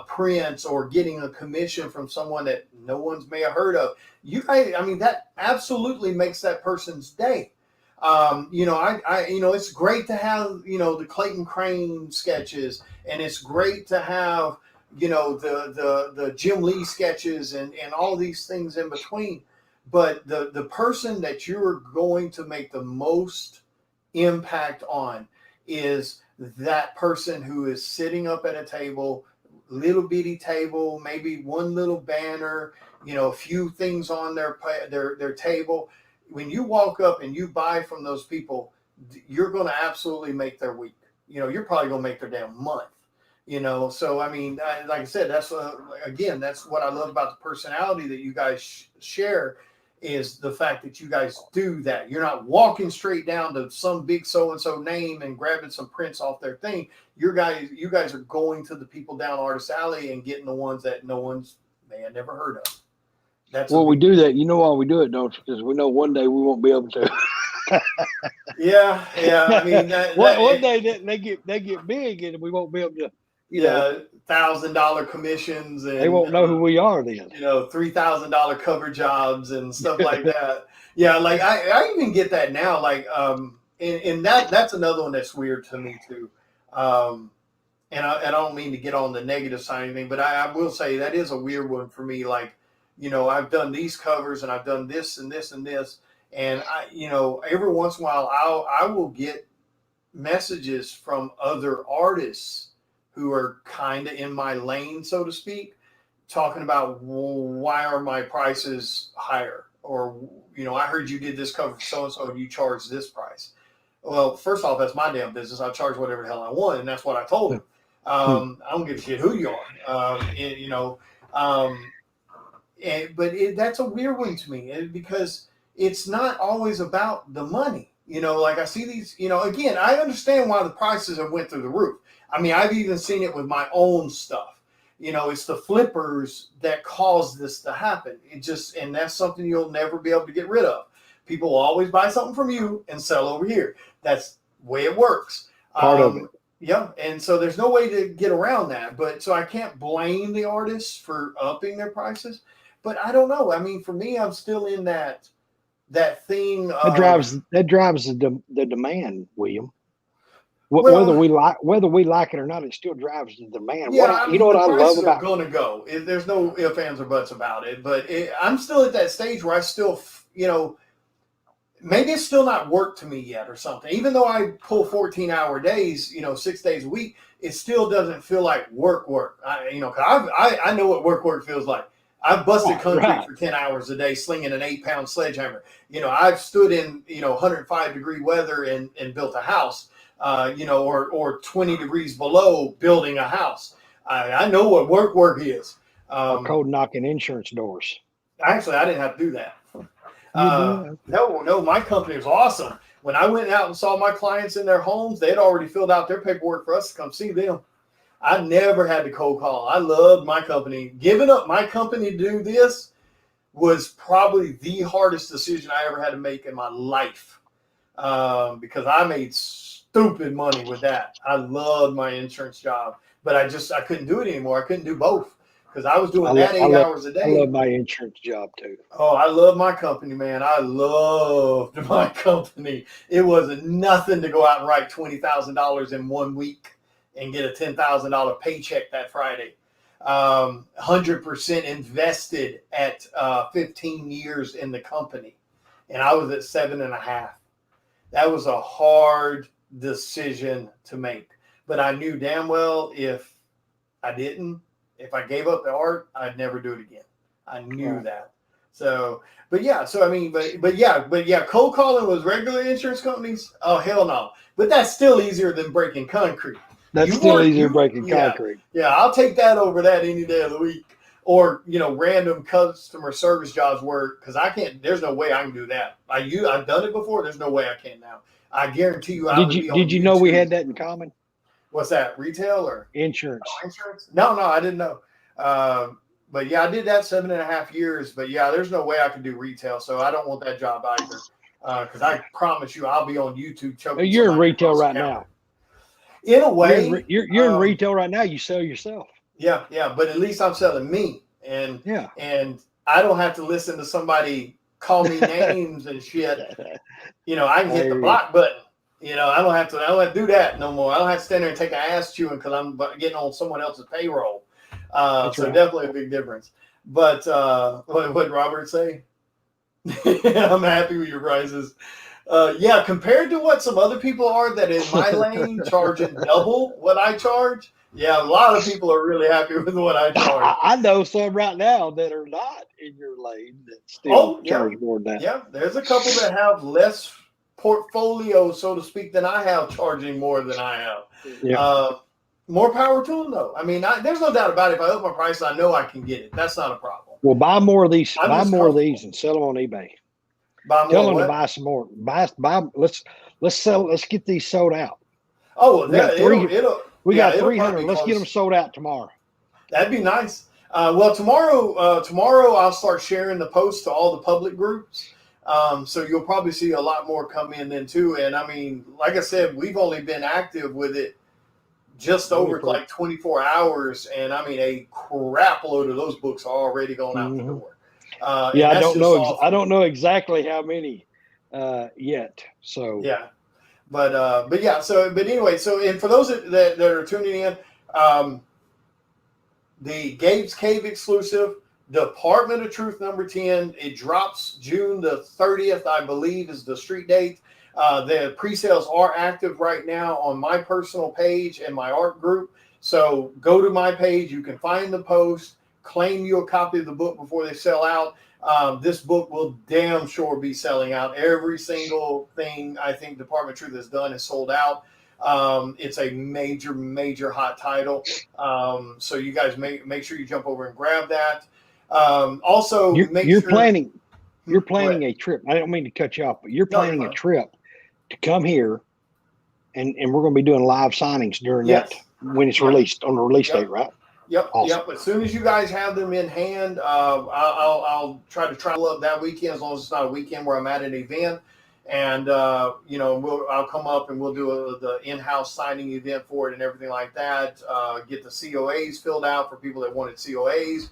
prints or getting a commission from someone that no one's may have heard of. You guys, I mean, that absolutely makes that person's day. It's great to have the Clayton Crane sketches, and it's great to have the Jim Lee sketches and all these things in between. But the person that you're going to make the most impact on is that person who is sitting up at a table, little bitty table, maybe one little banner, a few things on their table. When you walk up and you buy from those people, you're going to absolutely make their week. You're probably going to make their damn month. So I mean, like I said, that's what I love about the personality that you guys share, is the fact that you guys do that. You're not walking straight down to some big so-and-so name and grabbing some prints off their thing. You guys are going to the people down Artist Alley and getting the ones that no one's may have never heard of. We do that. You know why we do it, don't you? Because we know one day we won't be able to. Yeah. I mean, one day they get big and we won't be able to. $1,000 commissions, and they won't know who we are then. $3,000 cover jobs and stuff like that. Yeah, like I even get that now. Like, and that's another one that's weird to me too. And I don't mean to get on the negative side or anything, but I will say that is a weird one for me. Like, I've done these covers and I've done this and this and this, and every once in a while I will get messages from other artists who are kind of in my lane, so to speak, talking about, well, why are my prices higher? Or, I heard you did this cover for so-and-so and you charge this price. Well, first off, that's my damn business. I charge whatever the hell I want, and that's what I told them. I don't give a shit who you are. That's a weird one to me, because it's not always about the money. Like I see these, again, I understand why the prices have went through the roof. I mean, I've even seen it with my own stuff. It's the flippers that caused this to happen. And that's something you'll never be able to get rid of. People will always buy something from you and sell over here. That's the way it works. Part of it. Yeah. And so there's no way to get around that. But so I can't blame the artists for upping their prices. But I don't know. I mean, for me, I'm still in that thing. That drives the demand, William. Whether we like it or not, it still drives the demand. Yeah, what I love about going to go. There's no ifs, ands, or buts about it. But I'm still at that stage where I still, maybe it's still not work to me yet or something. Even though I pull 14-hour days, 6 days a week, it still doesn't feel like work. I know what work feels like. I've busted concrete for 10 hours a day, slinging an 8-pound sledgehammer. I've stood in 105-degree weather and built a house. Or 20 degrees below building a house. I know what work is. Cold knocking insurance doors. Actually, I didn't have to do that. No, my company was awesome. When I went out and saw my clients in their homes, they had already filled out their paperwork for us to come see them. I never had to cold call. I loved my company. Giving up my company to do this was probably the hardest decision I ever had to make in my life, because I made stupid money with that. I loved my insurance job, but I couldn't do it anymore. I couldn't do both because I was doing 8 hours a day. I love my insurance job too. Oh, I love my company, man. I loved my company. It wasn't nothing to go out and write $20,000 in 1 week and get a $10,000 paycheck that Friday. 100% invested at 15 years in the company, and I was at 7.5. That was a hard decision to make, but I knew damn well if I gave up the art, I'd never do it again. I knew that. So, but yeah, so I mean, but yeah, cold calling was regular insurance companies. Oh hell no! But that's still easier than breaking concrete. That's still easier than breaking concrete. Yeah, I'll take that over that any day of the week. Or random customer service jobs work because I can't. There's no way I can do that. I've done it before. There's no way I can now. I guarantee you. Did you know we had that in common? What's that? Retail or insurance? Oh, insurance? No, I didn't know. But yeah, I did that 7.5 years. But yeah, there's no way I can do retail, so I don't want that job either. Because I promise you, I'll be on YouTube choking. You're in retail right now. In a way, you're in retail right now. You sell yourself. Yeah, but at least I'm selling me, and I don't have to listen to somebody call me names and shit. I can hit the block button. I don't have to do that no more. I don't have to stand there and take an ass chewing because I'm getting on someone else's payroll. So right. Definitely a big difference. But what did Robert say? I'm happy with your prices. Yeah, compared to what some other people are that in my lane charging double what I charge. Yeah, a lot of people are really happy with what I charge. I know some right now that are not in your lane that still charge more than that. Yeah, there's a couple that have less portfolio, so to speak, than I have, charging more than I have. Yeah. More power to them, though. I mean, there's no doubt about it. If I up my price, I know I can get it. That's not a problem. Well, buy more of these. Buy more of these and sell them on eBay. Tell them to buy some more. Buy. Let's sell. Let's get these sold out. Oh, we got 300. Let's get them sold out tomorrow. That'd be nice. Well, tomorrow I'll start sharing the post to all the public groups. So you'll probably see a lot more come in then too. And I mean, like I said, we've only been active with it just over like 24 hours. And I mean, a crap load of those books are already going out the door. I don't know. I don't know exactly how many yet. So yeah. But yeah, but anyway, and for those that are tuning in, the Gabes Cave exclusive, Department of Truth number 10, it drops June the 30th, I believe, is the street date. The pre-sales are active right now on my personal page and my art group. So go to my page, you can find the post, claim you a copy of the book before they sell out. This book will damn sure be selling out. Every single thing I think Department of Truth has done is sold out. It's a major, major hot title. So you guys make sure you jump over and grab that. Also, you're planning a trip. I don't mean to cut you off, but you're planning a trip to come here, and we're going to be doing live signings during that when it's released on the release date, right? Yep, awesome. As soon as you guys have them in hand, I'll try to travel up that weekend as long as it's not a weekend where I'm at an event. And I'll come up and we'll do the in-house signing event for it and everything like that. Get the COAs filled out for people that wanted COAs,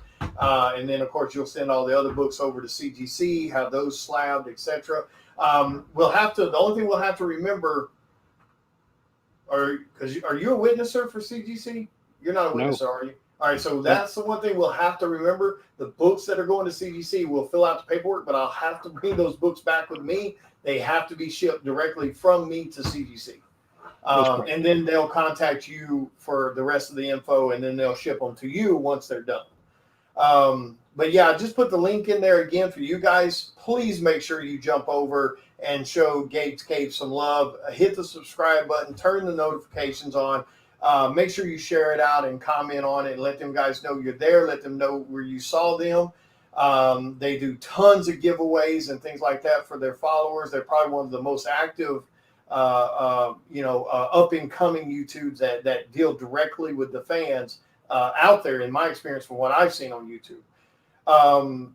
and then of course you'll send all the other books over to CGC, have those slabbed, etc. The only thing we'll have to remember, are you a witnesser for CGC? You're not a witnesser, are you? All right, so that's the one thing we'll have to remember. The books that are going to CGC will fill out the paperwork, but I'll have to bring those books back with me. They have to be shipped directly from me to CGC. And then they'll contact you for the rest of the info, and then they'll ship them to you once they're done. But yeah, just put the link in there again for you guys. Please make sure you jump over and show Gabes Cave some love. Hit the subscribe button, turn the notifications on. Make sure you share it out and comment on it and let them guys know you're there. Let them know where you saw them. They do tons of giveaways and things like that for their followers. They're probably one of the most active, up and coming YouTubes that deal directly with the fans out there, in my experience, from what I've seen on YouTube.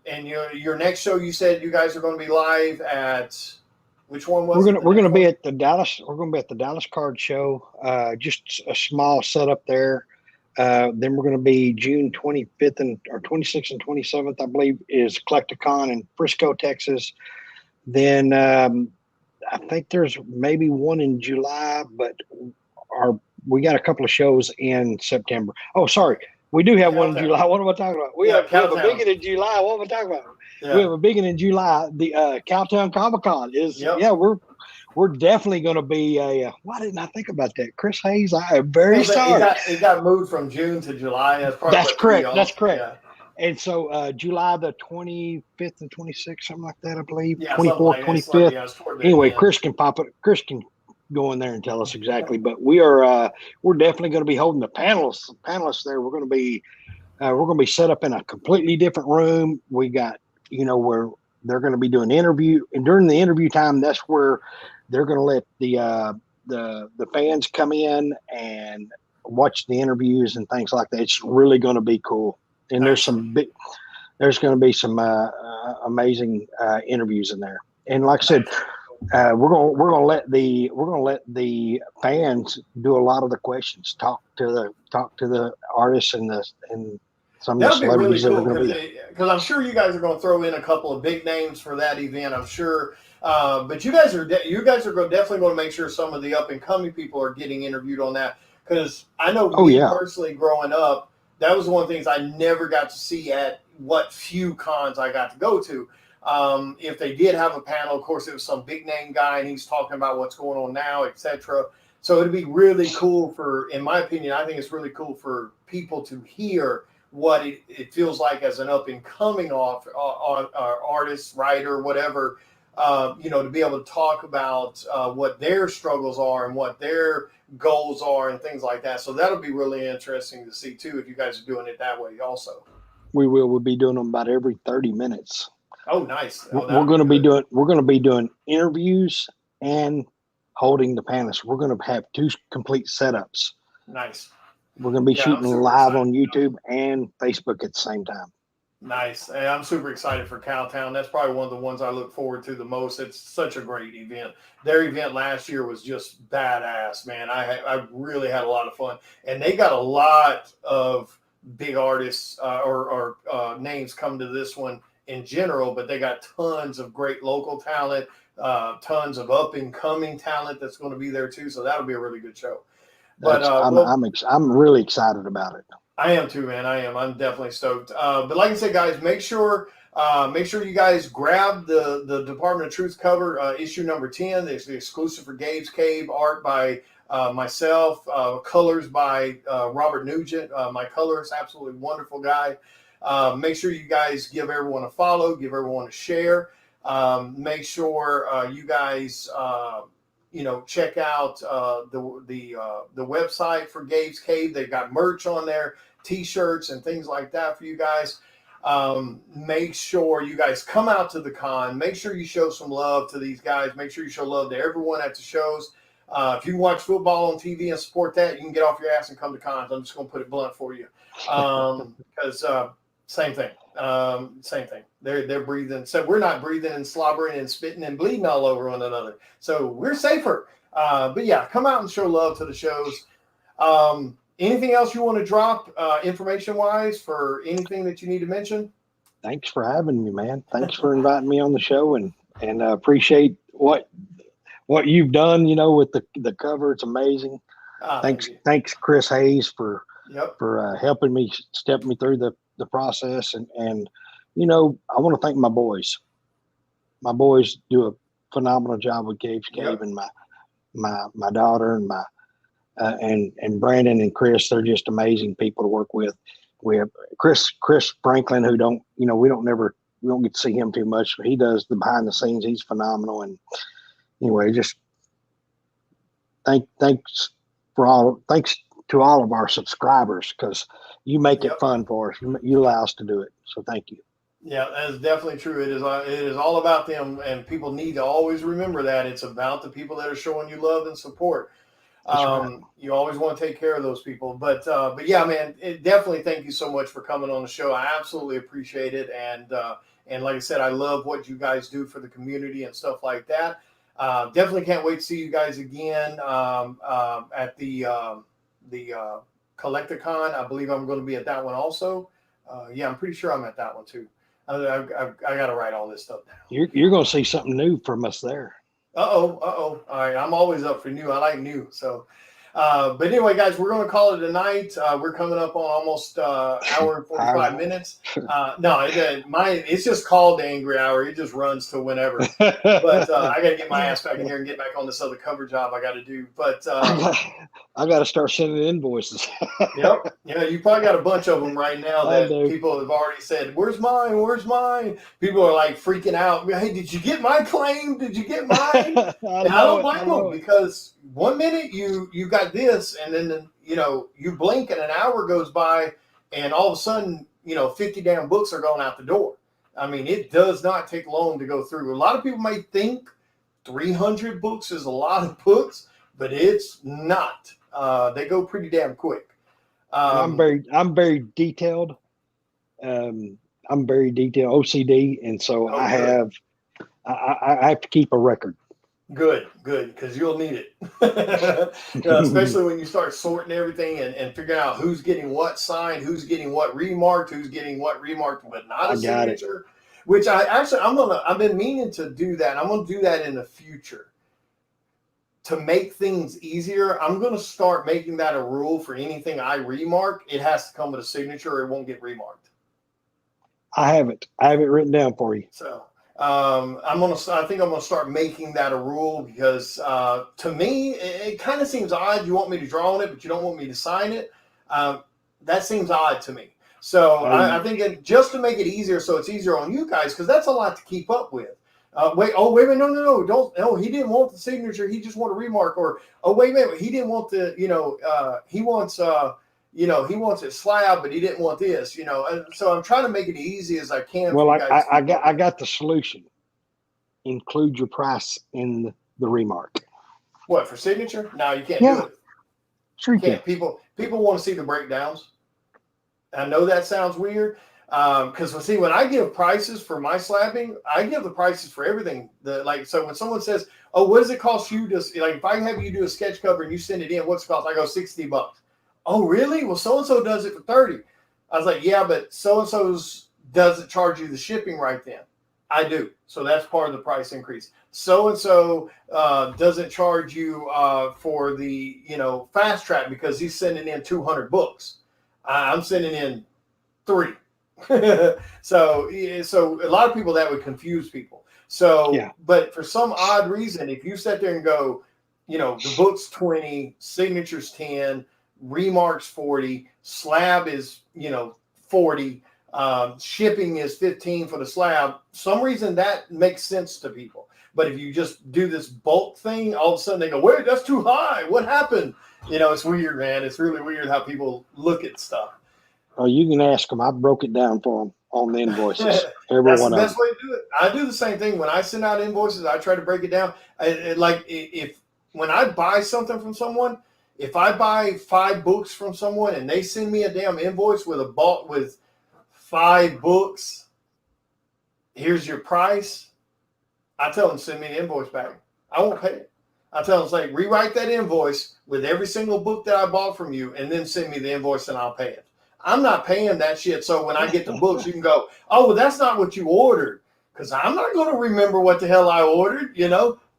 And your next show, you said you guys are going to be live at. Which one was we're going to be at the Dallas? We're going to be at the Dallas Card Show. Just a small setup there. Then we're going to be June 25th or 26th and 27th, I believe, is Collecticon in Frisco, Texas. Then I think there's maybe one in July, but we got a couple of shows in September. Oh, sorry. We do have one in July. What am I talking about? We have a big one in July. What am I talking about? Yeah. We have a big one in July. The Cowtown Comic Con is, we're definitely going to be why didn't I think about that? Chris Hayes, I am very sorry. It got moved from June to July. That's correct. That's correct. And so July the 25th and 26th, something like that, I believe. Yeah, something 24th, like that. It's like, 25th. yeah, it's toward the Anyway, end. Chris can go in there and tell us exactly. But we're definitely going to be holding the panelists there. We're going to be set up in a completely different room. We got, where they're going to be doing interview, and during the interview time, that's where they're going to let the fans come in and watch the interviews and things like that. It's really going to be cool. And Nice. there's going to be some amazing interviews in there. And like I said, we're gonna let the fans do a lot of the questions. Talk to the artists and some of the That'll be really celebrities that are cool going to be because I'm sure you guys are going to throw in a couple of big names for that event. I'm sure, but you guys are definitely going to make sure some of the up and coming people are getting interviewed on that because I know me personally growing up, that was one of the things I never got to see at what few cons I got to go to. If they did have a panel, of course, it was some big name guy and he's talking about what's going on now, etc. So it'd be really cool in my opinion, I think it's really cool for people to hear what it feels like as an up and coming artist, writer, whatever, to be able to talk about what their struggles are and what their goals are and things like that. So that'll be really interesting to see too, if you guys are doing it that way also. We'll be doing them about every 30 minutes. Oh, nice. Oh, we're going to be doing interviews and holding the panelists. We're going to have two complete setups. Nice. We're going to be shooting live on YouTube and Facebook at the same time. Nice. Hey, I'm super excited for Cowtown. That's probably one of the ones I look forward to the most. It's such a great event. Their event last year was just badass, man. I really had a lot of fun. And they got a lot of big artists or names come to this one in general, but they got tons of great local talent, tons of up and coming talent that's going to be there too. So that'll be a really good show. But I'm really excited about it. I am too, man. I am. I'm definitely stoked. But like I said, guys, make sure you guys grab the Department of Truth cover, issue number 10. It's the exclusive for Gabes Cave, art by myself, colors by Robert Nugent. My colorist, absolutely wonderful guy. Make sure you guys give everyone a follow, give everyone a share. Make sure you guys check out the website for Gabes Cave. They've got merch on there, t-shirts and things like that for you guys. Make sure you guys come out to the con. Make sure you show some love to these guys. Make sure you show love to everyone at the shows. If you watch football on TV and support that, you can get off your ass and come to cons. I'm just going to put it blunt for you. Because same thing. They're breathing. So we're not breathing and slobbering and spitting and bleeding all over one another. So we're safer. But yeah, come out and show love to the shows. Anything else you want to drop information wise for anything that you need to mention? Thanks for having me, man. Thanks for inviting me on the show and appreciate what you've done, with the cover. It's amazing. Thanks Chris Hayes for helping me, step me through the process. And I want to thank my boys. My boys do a phenomenal job with Gabes Cave, and my daughter and and Brandon and Chris. They're just amazing people to work with. We have Chris Franklin, who we don't get to see him too much, but he does the behind the scenes. He's phenomenal. And anyway, just thanks to all of our subscribers, because you make it fun for us. You allow us to do it. So thank you. Yeah, that is definitely true. It is all about them, and people need to always remember that it's about the people that are showing you love and support. Right. You always want to take care of those people, but yeah, man, definitely thank you so much for coming on the show. I absolutely appreciate it, and like I said, I love what you guys do for the community and stuff like that. Definitely can't wait to see you guys again at the Collecticon. I believe I'm going to be at that one also. Yeah, I'm pretty sure I'm at that one too. I got to write all this stuff down. You're going to see something new from us there. Uh-oh. All right. I'm always up for new. I like new. So, But anyway, guys, we're going to call it a night. We're coming up on almost hour and 45 minutes. No, it's just called the Angry Hour. It just runs to whenever. But I got to get my ass back in here and get back on this other cover job I got to do. But I got to start sending invoices. Yep. Yeah, you probably got a bunch of them right now that people have already said, "Where's mine? Where's mine?" People are like freaking out. Hey, did you get my claim? Did you get mine? And I don't blame them because 1 minute you got this, and then you blink and an hour goes by, and all of a sudden 50 damn books are going out the door. I mean, it does not take long to go through. A lot of people may think 300 books is a lot of books, but it's not. They go pretty damn quick. I'm very detailed. I'm very detailed OCD, and so I have to keep a record. Good, because you'll need it, especially when you start sorting everything and figuring out who's getting what signed, who's getting what remarked, but not a signature. Which I've been meaning to do that. I'm gonna do that in the future. To make things easier, I'm going to start making that a rule for anything I remark. It has to come with a signature or it won't get remarked. I have it written down for you. So I think I'm going to start making that a rule because to me, it kind of seems odd. You want me to draw on it, but you don't want me to sign it. That seems odd to me. So I think just to make it easier, so it's easier on you guys, because that's a lot to keep up with. Wait a minute, no, don't. No, he didn't want the signature. He just wanted a remark. Or, wait a minute, he didn't want the, he wants it slab, but he didn't want this, And so I'm trying to make it easy as I can. Well, I got the solution. Include your price in the remark. What, for signature? No, you can't do it. Sure you can. People want to see the breakdowns. I know that sounds weird. Because when I give prices for my slabbing, I give the prices for everything. So when someone says, "Oh, what does it cost you to if I have you do a sketch cover and you send it in, what's it cost?" I go $60. Oh, really? Well, so and so does it for 30. I was like, yeah, but so and so's doesn't charge you the shipping right then. I do, so that's part of the price increase. So and so doesn't charge you for the fast track because he's sending in 200 books. I'm sending in 3. So a lot of people, that would confuse people. So, but for some odd reason, if you sit there and go, the book's 20, signature's 10, remarks 40, slab is 40, shipping is 15 for the slab. Some reason that makes sense to people. But if you just do this bulk thing, all of a sudden they go, "Wait, that's too high. What happened?" It's weird, man. It's really weird how people look at stuff. Oh, you can ask them. I broke it down for them on the invoices. That's the best way to do it. I do the same thing. When I send out invoices, I try to break it down. When I buy something from someone, if I buy 5 books from someone and they send me a damn invoice with 5 books, here's your price, I tell them, send me the invoice back. I won't pay it. I tell them, rewrite that invoice with every single book that I bought from you and then send me the invoice and I'll pay it. I'm not paying that shit. So when I get the books, you can go, "Oh, well, that's not what you ordered." Because I'm not going to remember what the hell I ordered.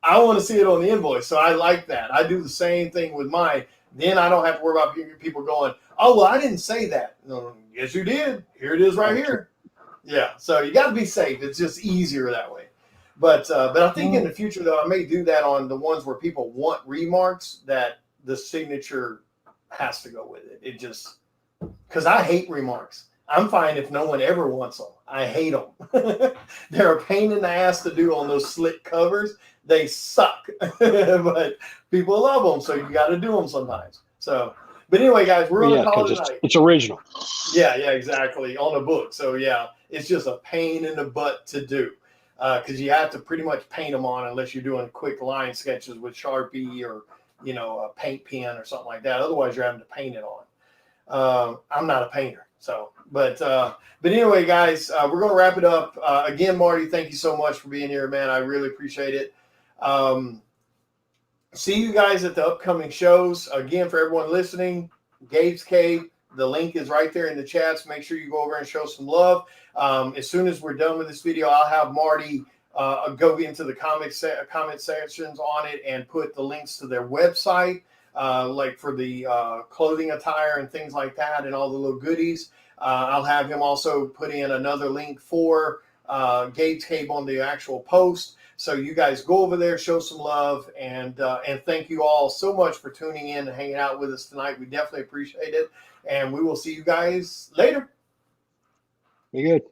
I want to see it on the invoice. So I like that. I do the same thing with mine. Then I don't have to worry about people going, "Oh, well, I didn't say that." No, yes, you did. Here it is right here. Yeah. So you got to be safe. It's just easier that way. But I think in the future, though, I may do that on the ones where people want remarks that the signature has to go with it. It just... Because I hate remarks. I'm fine if no one ever wants them. I hate them. They're a pain in the ass to do on those slick covers. They suck. But people love them, so you got to do them sometimes. So, but anyway, guys, we're going to call it a night. It's original. Yeah, exactly. On a book. So, yeah, it's just a pain in the butt to do. Because you have to pretty much paint them on unless you're doing quick line sketches with Sharpie or, a paint pen or something like that. Otherwise, you're having to paint it on. I'm not a painter, but anyway, guys, we're going to wrap it up. Again, Marty, thank you so much for being here, man. I really appreciate it. See you guys at the upcoming shows. Again, for everyone listening, Gabes Cave, the link is right there in the chats. Make sure you go over and show some love. As soon as we're done with this video, I'll have Marty go into the comment sections on it and put the links to their website. like for the clothing attire and things like that, and all the little goodies. I'll have him also put in another link for Gabes Cave on the actual post. So you guys go over there, show some love, and thank you all so much for tuning in and hanging out with us tonight. We definitely appreciate it, and we will see you guys later. You good?